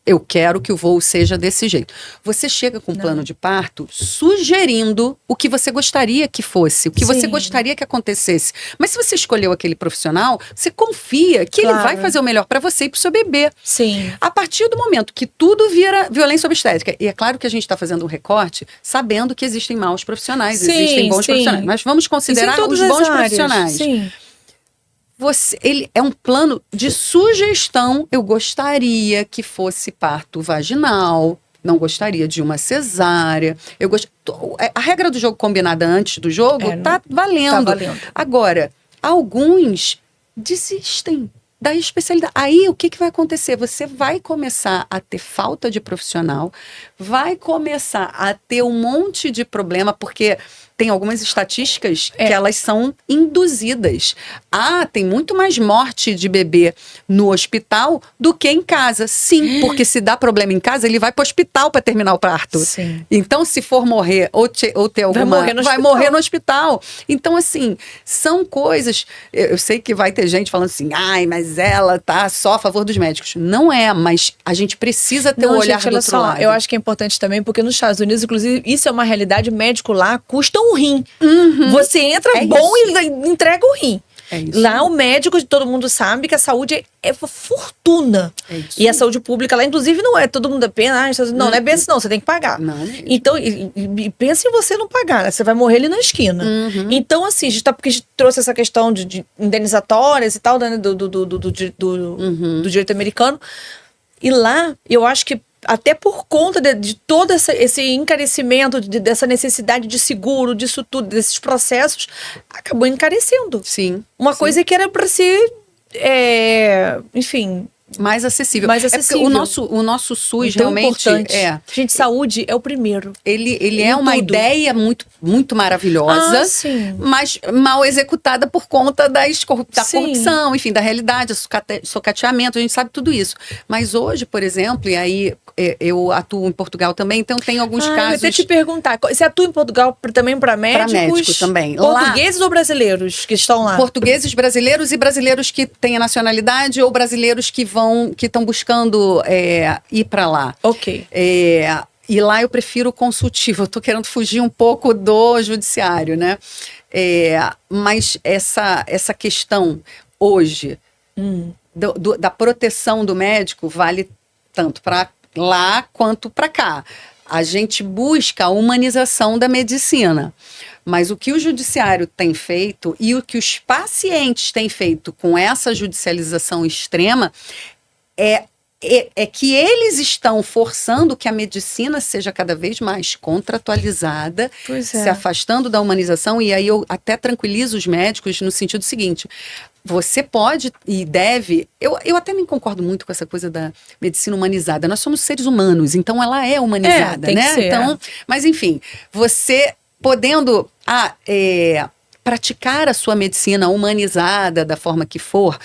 Eu quero que o voo seja desse jeito. Você chega com um plano de parto sugerindo o que você gostaria que fosse, o que você gostaria que acontecesse. Mas se você escolheu aquele profissional, você confia que ele vai fazer o melhor para você e para o seu bebê. Sim. A partir do momento que tudo vira violência obstétrica, e é claro que a gente está fazendo um recorte sabendo que existem maus profissionais, existem bons profissionais, mas vamos considerar os bons profissionais. Sim. Ele é um plano de sugestão. Eu gostaria que fosse parto vaginal, não gostaria de uma cesárea. A regra do jogo combinada antes do jogo tá valendo. Tá valendo. Agora, alguns desistem da especialidade. Aí o que vai acontecer? Você vai começar a ter falta de profissional, vai começar a ter um monte de problema, porque tem algumas estatísticas que elas são induzidas. Tem muito mais morte de bebê no hospital do que em casa. Sim, porque se dá problema em casa, ele vai para o hospital para terminar o parto. Sim. Então, se for morrer ou ter alguma... Vai morrer no hospital. Então, assim, são coisas... Eu sei que vai ter gente falando assim, mas ela tá só a favor dos médicos. Não é, mas a gente precisa ter um olhar do outro lado. Eu acho que é importante também, porque nos Estados Unidos, inclusive, isso é uma realidade, médico lá custa um rim. Você entra bom e entrega o rim. Lá o médico, todo mundo sabe que a saúde é fortuna. E a saúde pública lá, inclusive, não é todo mundo apenas. Não é bem assim, não, você tem que pagar. Então, e pensa em você não pagar, né? Você vai morrer ali na esquina. Então, assim, porque a gente trouxe essa questão de indenizatórias e tal, né, do direito americano. E lá, eu acho que até por conta de todo esse encarecimento, dessa necessidade de seguro, disso tudo, desses processos, acabou encarecendo. Sim. Uma coisa que era para ser, enfim... Mais acessível. Mais acessível. O nosso SUS então, realmente Gente, saúde é o primeiro. Ele é uma ideia muito, muito maravilhosa, mas mal executada por conta da corrupção, enfim, da realidade, socateamento, a gente sabe tudo isso. Mas hoje, por exemplo, e aí eu atuo em Portugal também, então tem alguns casos... Eu ia até te perguntar, você atua em Portugal também para médicos? Para médicos também. Portugueses ou brasileiros que estão lá? Portugueses, brasileiros e brasileiros que têm a nacionalidade ou brasileiros que estão buscando ir para lá. Ok. E lá eu prefiro o consultivo. Eu estou querendo fugir um pouco do judiciário, né? Mas essa questão hoje da proteção do médico vale tanto para lá quanto para cá. A gente busca a humanização da medicina. Mas o que o judiciário tem feito e o que os pacientes têm feito com essa judicialização extrema é que eles estão forçando que a medicina seja cada vez mais contratualizada, se afastando da humanização. E aí eu até tranquilizo os médicos no sentido seguinte: você pode e deve... Eu até nem concordo muito com essa coisa da medicina humanizada. Nós somos seres humanos, então ela é humanizada, tem né? que ser. Então, mas enfim, você podendo praticar a sua medicina humanizada da forma que for,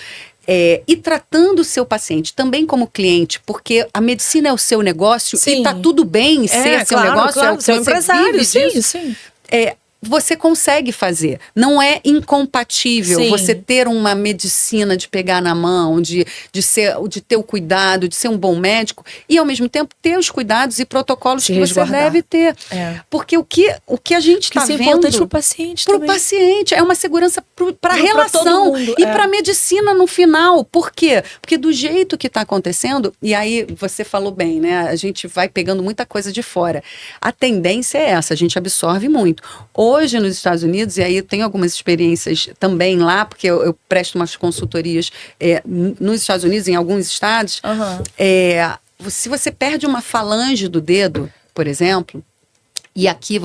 e tratando o seu paciente também como cliente, porque a medicina é o seu negócio e tá tudo bem ser seu negócio, é o que seu você empresário, vive disso. sim. Você consegue fazer. Não é incompatível você ter uma medicina de pegar na mão, de ter o cuidado, de ser um bom médico e, ao mesmo tempo, ter os cuidados e protocolos que você deve ter. Porque o que a gente está vendo... Isso é importante para o paciente também. Para o paciente. É uma segurança para a relação e para a medicina no final. Por quê? Porque do jeito que está acontecendo, e aí você falou bem, né? A gente vai pegando muita coisa de fora. A tendência é essa, a gente absorve muito. hoje nos Estados Unidos, e aí eu tenho algumas experiências também lá, porque eu presto umas consultorias nos Estados Unidos, em alguns estados, se você perde uma falange do dedo, por exemplo, e aqui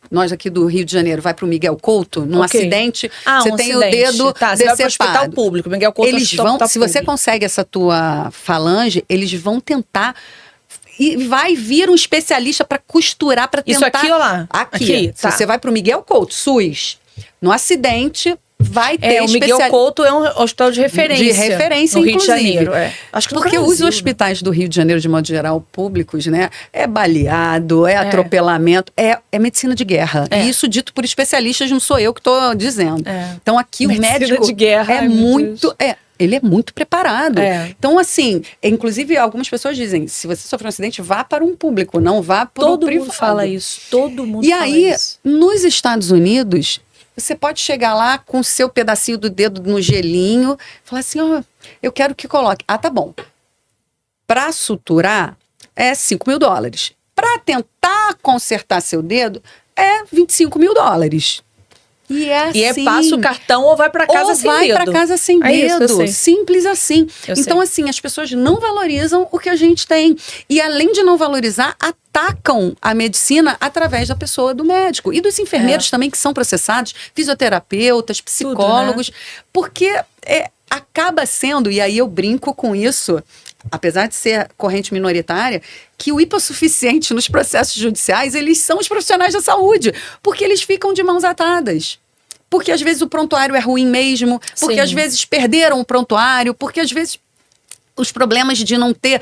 nós aqui do Rio de Janeiro, vai para o Miguel Couto, num acidente, você tem o dedo decepado. Você vai para o hospital público, Miguel Couto se você consegue essa tua falange, eles vão tentar... E vai vir um especialista para costurar, para tentar... Isso aqui ou lá? Aqui. Se você vai para o Miguel Couto, SUS, no acidente, vai ter... O Miguel Couto é um hospital de referência. De referência, no Rio de Janeiro. Acho que porque os hospitais do Rio de Janeiro, de modo geral, públicos, né? É baleado, atropelamento, é medicina de guerra. E isso dito por especialistas, não sou eu que estou dizendo. Então aqui medicina o médico de guerra, ele é muito preparado. Então, assim, inclusive algumas pessoas dizem, se você sofrer um acidente, vá para um público, não vá para um privado. Todo mundo fala isso, todo mundo fala isso. E aí, nos Estados Unidos, você pode chegar lá com o seu pedacinho do dedo no gelinho, falar assim, eu quero que coloque. Ah, tá bom. Para suturar, é $5 mil. Para tentar consertar seu dedo, é $25 mil. E assim, passa o cartão ou vai para casa sem dedo. Ou vai para casa sem dedo. Simples assim. Então, assim, as pessoas não valorizam o que a gente tem. E além de não valorizar, atacam a medicina através da pessoa do médico. E dos enfermeiros também, que são processados, fisioterapeutas, psicólogos. Tudo, né? Porque acaba sendo, e aí eu brinco com isso, apesar de ser corrente minoritária, que o hipossuficiente nos processos judiciais, eles são os profissionais da saúde, porque eles ficam de mãos atadas. Porque às vezes o prontuário é ruim mesmo, porque às vezes perderam o prontuário, porque às vezes os problemas de não ter,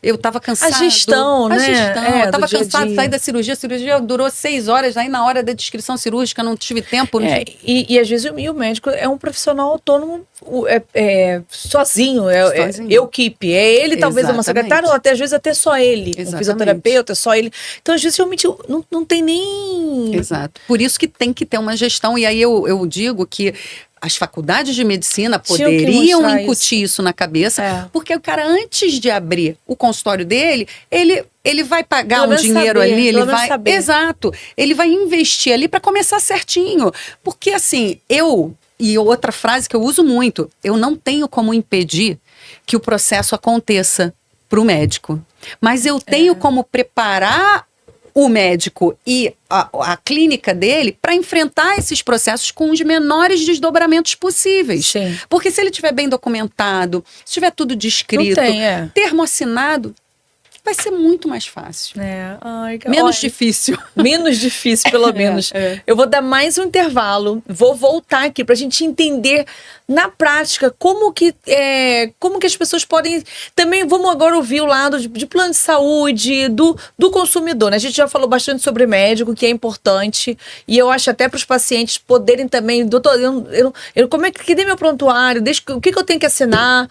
eu estava cansado. A gestão, né? Eu estava cansado, saí da cirurgia, a cirurgia durou 6 horas, aí na hora da descrição cirúrgica não tive tempo. E às vezes o médico é um profissional autônomo sozinho, equipe. É ele, talvez, uma secretária, ou até às vezes até só ele. Um fisioterapeuta, só ele. Então, às vezes, realmente, não tem nem... Exato. Por isso que tem que ter uma gestão, e aí eu digo que as faculdades de medicina poderiam incutir isso na cabeça, porque o cara, antes de abrir o consultório dele, ele vai pagar um dinheiro ali, ele vai... Exato. Ele vai investir ali para começar certinho. Porque, assim, e outra frase que eu uso muito, eu não tenho como impedir que o processo aconteça para o médico. Mas eu tenho como preparar o médico e a clínica dele para enfrentar esses processos com os menores desdobramentos possíveis. Sim. Porque se ele estiver bem documentado, se tiver tudo descrito, termo assinado, vai ser muito mais fácil. Menos difícil. Menos difícil, pelo menos. Eu vou dar mais um intervalo, vou voltar aqui para a gente entender na prática como que as pessoas podem... Também vamos agora ouvir o lado de plano de saúde, do consumidor, né? A gente já falou bastante sobre médico, que é importante, e eu acho até para os pacientes poderem também... Doutor, como é que cadê meu prontuário? O que eu tenho que assinar?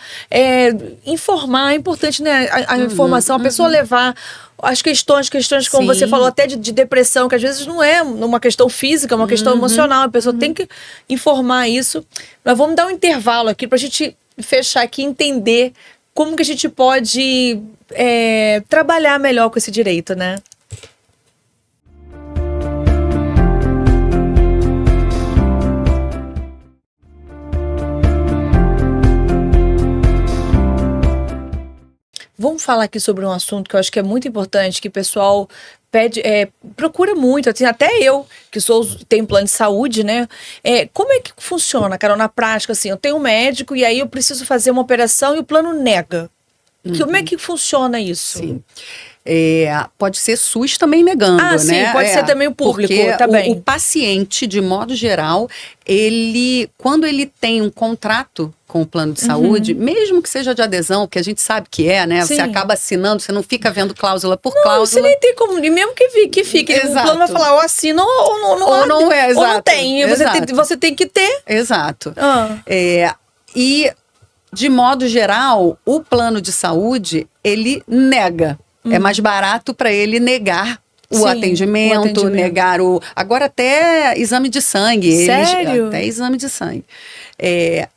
Informar, é importante, né? A informação, a pessoa levar as questões como você falou, até de depressão, que às vezes não é uma questão física, é uma questão emocional, a pessoa tem que informar isso. Nós vamos dar um intervalo aqui para a gente fechar aqui e entender como que a gente pode trabalhar melhor com esse direito, né? Vamos falar aqui sobre um assunto que eu acho que é muito importante, que o pessoal procura muito, assim, até eu, que tenho plano de saúde, né? Como é que funciona, Carol, na prática, assim, eu tenho um médico e aí eu preciso fazer uma operação e o plano nega. Como é que funciona isso? Sim. Pode ser SUS também negando, né? Sim, pode ser também o público. Porque o paciente, de modo geral, quando ele tem um contrato com o plano de saúde, mesmo que seja de adesão, que a gente sabe que né? Sim. Você acaba assinando, você não fica vendo cláusula por cláusula. Você nem tem como, e mesmo que fique, o plano vai falar, ou assina ou não é, exato. Ou não tem, você tem que ter. Exato. E, de modo geral, o plano de saúde, ele nega. É mais barato para ele negar o atendimento, negar agora até exame de sangue. Sério? Até exame de sangue.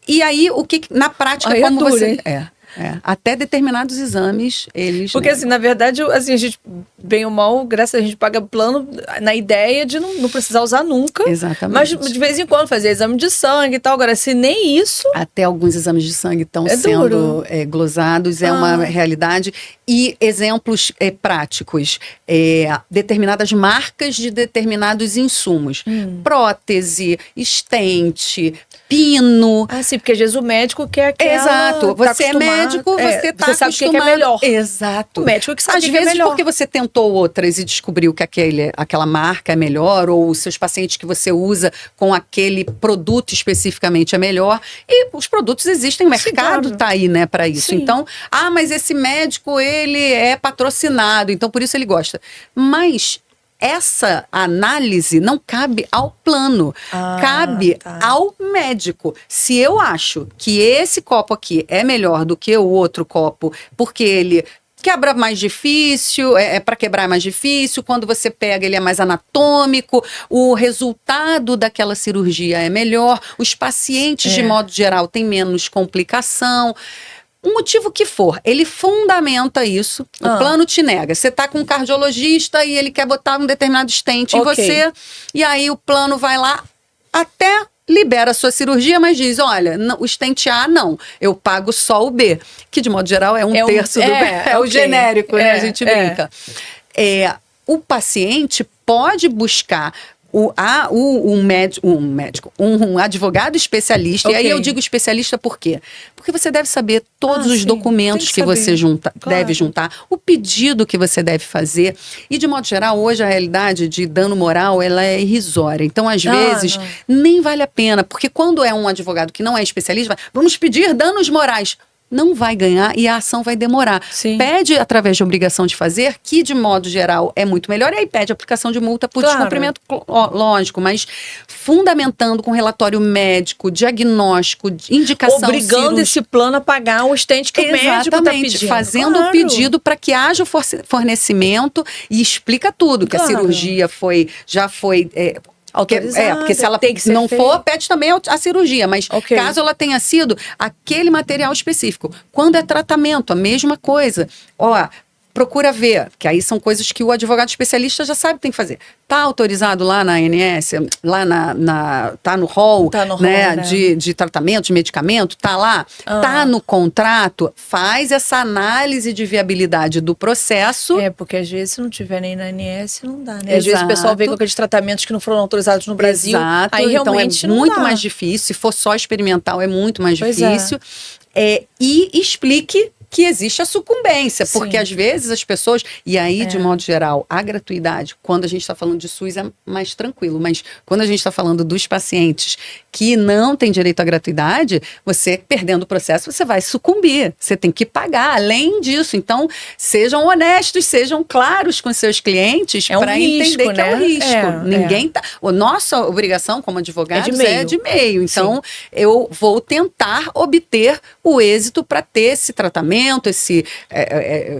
E aí, na prática, como você... Até determinados exames, eles... Porque, assim, na verdade, assim, a gente, bem ou mal, graças a gente paga plano na ideia de não precisar usar nunca. Exatamente. Mas, de vez em quando, fazer exame de sangue e tal. Agora, se nem isso... Até alguns exames de sangue estão sendo glosados, é uma realidade. E exemplos práticos, determinadas marcas de determinados insumos. Prótese, estente, pino. Ah, sim, porque às vezes o médico quer aquela... Exato. Você é médico, você está acostumado. Sabe o que é melhor. Exato. O médico que sabe às que é melhor. Às vezes porque você tentou outras e descobriu que aquela marca é melhor, ou os seus pacientes que você usa com aquele produto especificamente é melhor. E os produtos existem, o mercado está aí, né, para isso. Sim. Então, mas esse médico, ele é patrocinado, então por isso ele gosta. Mas... essa análise não cabe ao plano, cabe ao médico. Se eu acho que esse copo aqui é melhor do que o outro copo, porque ele quebra mais difícil, para quebrar é mais difícil, quando você pega ele é mais anatômico, o resultado daquela cirurgia é melhor, os pacientes, de modo geral, têm menos complicação. O motivo que for, ele fundamenta isso, o plano te nega. Você está com um cardiologista e ele quer botar um determinado stent em você, e aí o plano vai lá, até libera a sua cirurgia, mas diz, olha, o stent A não, eu pago só o B, que de modo geral é um terço do B, é o genérico, né? A gente brinca. O paciente pode buscar um advogado especialista, e aí eu digo especialista por quê? Porque você deve saber todos os documentos que você deve juntar, o pedido que você deve fazer, e de modo geral, hoje a realidade de dano moral, ela é irrisória, então às vezes nem vale a pena, porque quando é um advogado que não é especialista, vamos pedir danos morais, não vai ganhar e a ação vai demorar. Sim. Pede através de obrigação de fazer, que de modo geral é muito melhor, e aí pede aplicação de multa por descumprimento, lógico, mas fundamentando com relatório médico, diagnóstico, indicação obrigando esse plano a pagar o stent que o médico está pedindo. Fazendo o pedido para que haja o fornecimento e explica tudo, que a cirurgia já foi... autorizada, porque se ela não for, pede também a cirurgia, mas caso ela tenha sido aquele material específico. Quando é tratamento, a mesma coisa. Procura ver, que aí são coisas que o advogado especialista já sabe que tem que fazer. Está autorizado lá na ANS, lá tá no rol, né, de tratamento, de medicamento, tá lá, tá no contrato, faz essa análise de viabilidade do processo. Porque às vezes se não tiver nem na ANS, não dá, né? Às vezes o pessoal vem com aqueles tratamentos que não foram autorizados no Brasil, aí realmente então é muito mais difícil, se for só experimental é muito mais difícil. E explique que existe a sucumbência, porque às vezes as pessoas, e aí de modo geral, a gratuidade, quando a gente está falando de SUS é mais tranquilo, mas quando a gente está falando dos pacientes que não têm direito à gratuidade, você perdendo o processo, você vai sucumbir, você tem que pagar, além disso, então sejam honestos, sejam claros com seus clientes para entender que é um risco. Ninguém tá, a nossa obrigação como advogados é de meio, então eu vou tentar obter o êxito para ter esse tratamento,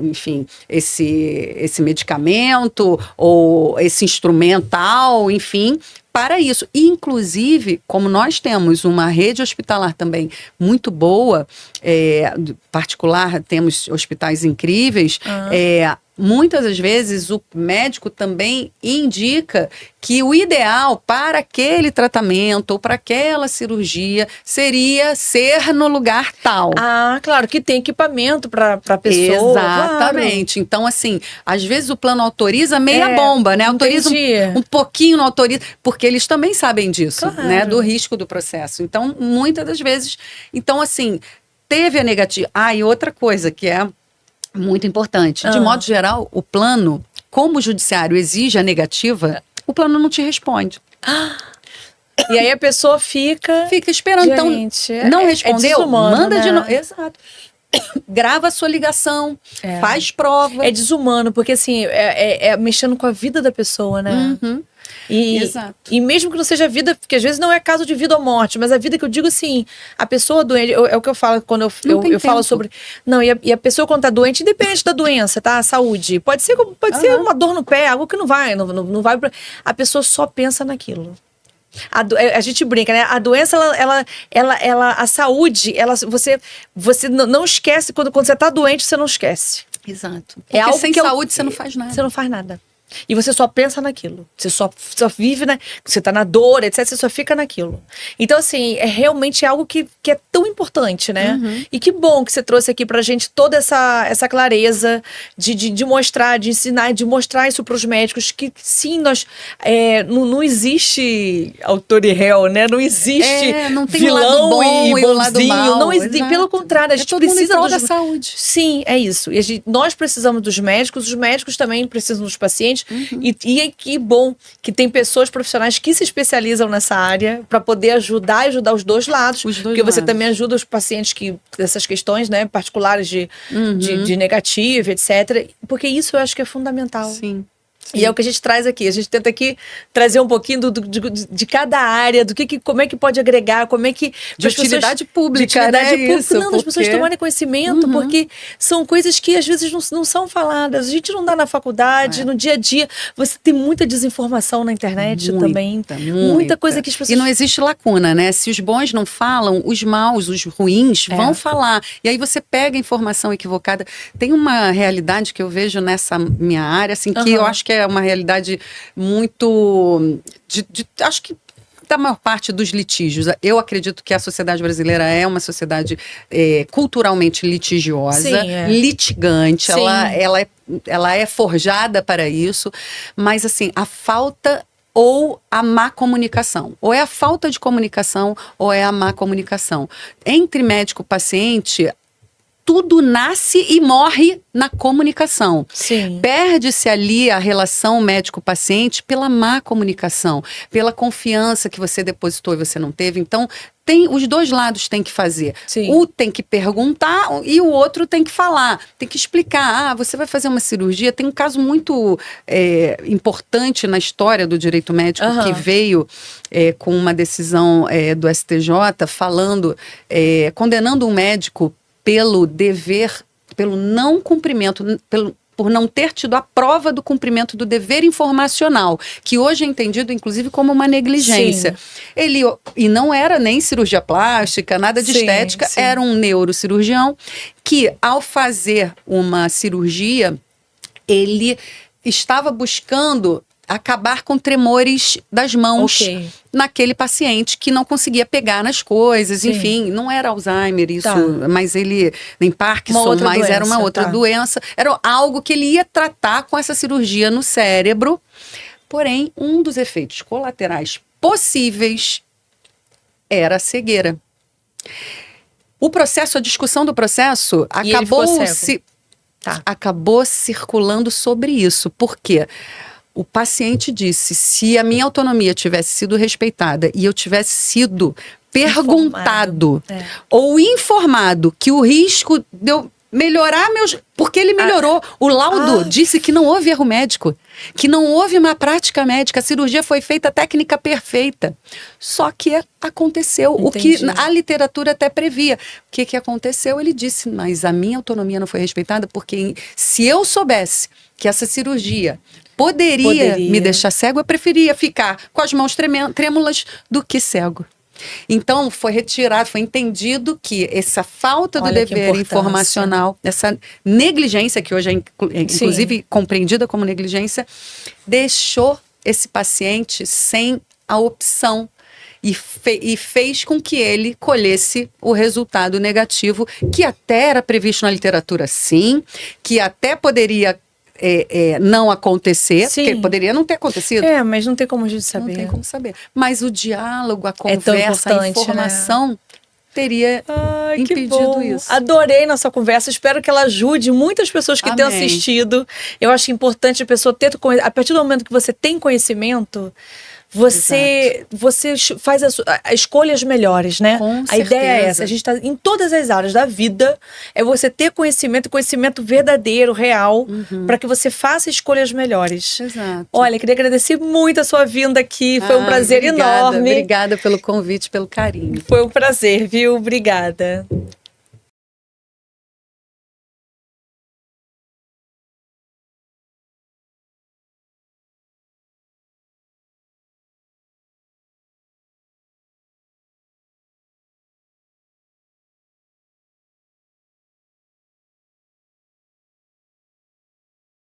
enfim, esse medicamento ou esse instrumental, enfim, para isso. E, inclusive, como nós temos uma rede hospitalar também muito boa, particular, temos hospitais incríveis, muitas das vezes o médico também indica que o ideal para aquele tratamento ou para aquela cirurgia seria ser no lugar tal. Claro, que tem equipamento para a pessoa. Exatamente. Claro. Então, assim, às vezes o plano autoriza meia bomba, né? Autoriza um pouquinho, não autoriza, porque eles também sabem disso, né? Do risco do processo. Então, muitas das vezes, assim, teve a negativa. E outra coisa que é muito importante. De modo geral, o plano, como o judiciário exige a negativa, o plano não te responde. E aí a pessoa fica esperando. Gente, então, não respondeu, manda né? de novo. Exato. Grava a sua ligação, faz prova. É desumano, porque assim, é mexendo com a vida da pessoa, né? Exato. E mesmo que não seja vida, porque às vezes não é caso de vida ou morte, mas a vida que eu digo assim, a pessoa doente, é o que eu falo quando eu falo sobre... Não, e a pessoa quando tá doente, independente da doença, tá? A saúde. Pode ser uma dor no pé, algo que não vai. A pessoa só pensa naquilo. A gente brinca, né? A doença, a saúde, você não esquece, quando você tá doente, você não esquece. Exato. Porque algo sem saúde você não faz nada. Você não faz nada. E você só pensa naquilo. Você só vive, né? Você tá na dor, etc. Você só fica naquilo. Então, assim, realmente algo que é tão importante, né? E que bom que você trouxe aqui pra gente toda essa clareza de mostrar, de ensinar, de mostrar isso pros médicos, que sim, não existe autor e réu, né? Não existe não tem vilão o lado bom e o lado mal. Não existe. Pelo contrário, a gente precisa da saúde. Sim, é isso. E nós precisamos dos médicos, os médicos também precisam dos pacientes. E que bom que tem pessoas profissionais que se especializam nessa área para poder ajudar os dois lados. Porque você também ajuda os pacientes dessas questões, né, particulares de negativo, etc. Porque isso eu acho que é fundamental. Sim. E é o que a gente traz aqui. A gente tenta aqui trazer um pouquinho de cada área, como é que pode agregar, como é que... De utilidade pública, né? Isso, não, as pessoas tomarem conhecimento, porque são coisas que às vezes não são faladas. A gente não dá na faculdade, no dia a dia. Você tem muita desinformação na internet também. Muita coisa que as pessoas... E não existe lacuna, né? Se os bons não falam, os maus, os ruins vão falar. E aí você pega a informação equivocada. Tem uma realidade que eu vejo nessa minha área, assim, que eu acho que é uma realidade muito... acho que da maior parte dos litígios. Eu acredito que a sociedade brasileira é uma sociedade culturalmente litigiosa, litigante, ela é forjada para isso, mas assim, a falta ou a má comunicação. Ou é a falta de comunicação ou é a má comunicação. Entre médico e paciente, tudo nasce e morre na comunicação. Sim. Perde-se ali a relação médico-paciente pela má comunicação, pela confiança que você depositou e você não teve. Então, os dois lados têm que fazer. Sim. Um tem que perguntar e o outro tem que falar. Tem que explicar. Você vai fazer uma cirurgia. Tem um caso muito importante na história do direito médico que veio com uma decisão do STJ falando, condenando um médico pelo não cumprimento, por não ter tido a prova do cumprimento do dever informacional, que hoje é entendido, inclusive, como uma negligência. E não era nem cirurgia plástica, nada de estética, era um neurocirurgião que, ao fazer uma cirurgia, ele estava buscando acabar com tremores das mãos naquele paciente que não conseguia pegar nas coisas, enfim, não era Alzheimer isso, mas ele, nem Parkinson, mas era uma outra doença, era algo que ele ia tratar com essa cirurgia no cérebro, porém, um dos efeitos colaterais possíveis era a cegueira. A discussão do processo acabou circulando sobre isso, porque o paciente disse, se a minha autonomia tivesse sido respeitada e eu tivesse sido perguntado ou informado que o risco de eu melhorar porque ele melhorou. O laudo disse que não houve erro médico, que não houve má prática médica, a cirurgia foi feita, a técnica perfeita. Só que aconteceu o que a literatura até previa. O que aconteceu? Ele disse, mas a minha autonomia não foi respeitada, porque se eu soubesse que essa cirurgia poderia me deixar cego, eu preferia ficar com as mãos trêmulas do que cego. Então, foi entendido que essa falta do dever informacional, essa negligência, que hoje é inclusive compreendida como negligência, deixou esse paciente sem a opção e fez com que ele colhesse o resultado negativo, que até era previsto na literatura, sim, que até poderia não acontecer, porque poderia não ter acontecido. Mas não tem como a gente saber. Não tem como saber. Mas o diálogo, a conversa, a informação teria impedido isso. Adorei nossa conversa, espero que ela ajude muitas pessoas que tenham assistido. Eu acho importante a pessoa ter, a partir do momento que você tem conhecimento, você faz escolhas melhores, né? Com a ideia é essa. A gente está em todas as áreas da vida. É você ter conhecimento verdadeiro, real, para que você faça escolhas melhores. Exato. Olha, queria agradecer muito a sua vinda aqui. Foi um prazer enorme. Obrigada pelo convite, pelo carinho. Foi um prazer, viu? Obrigada.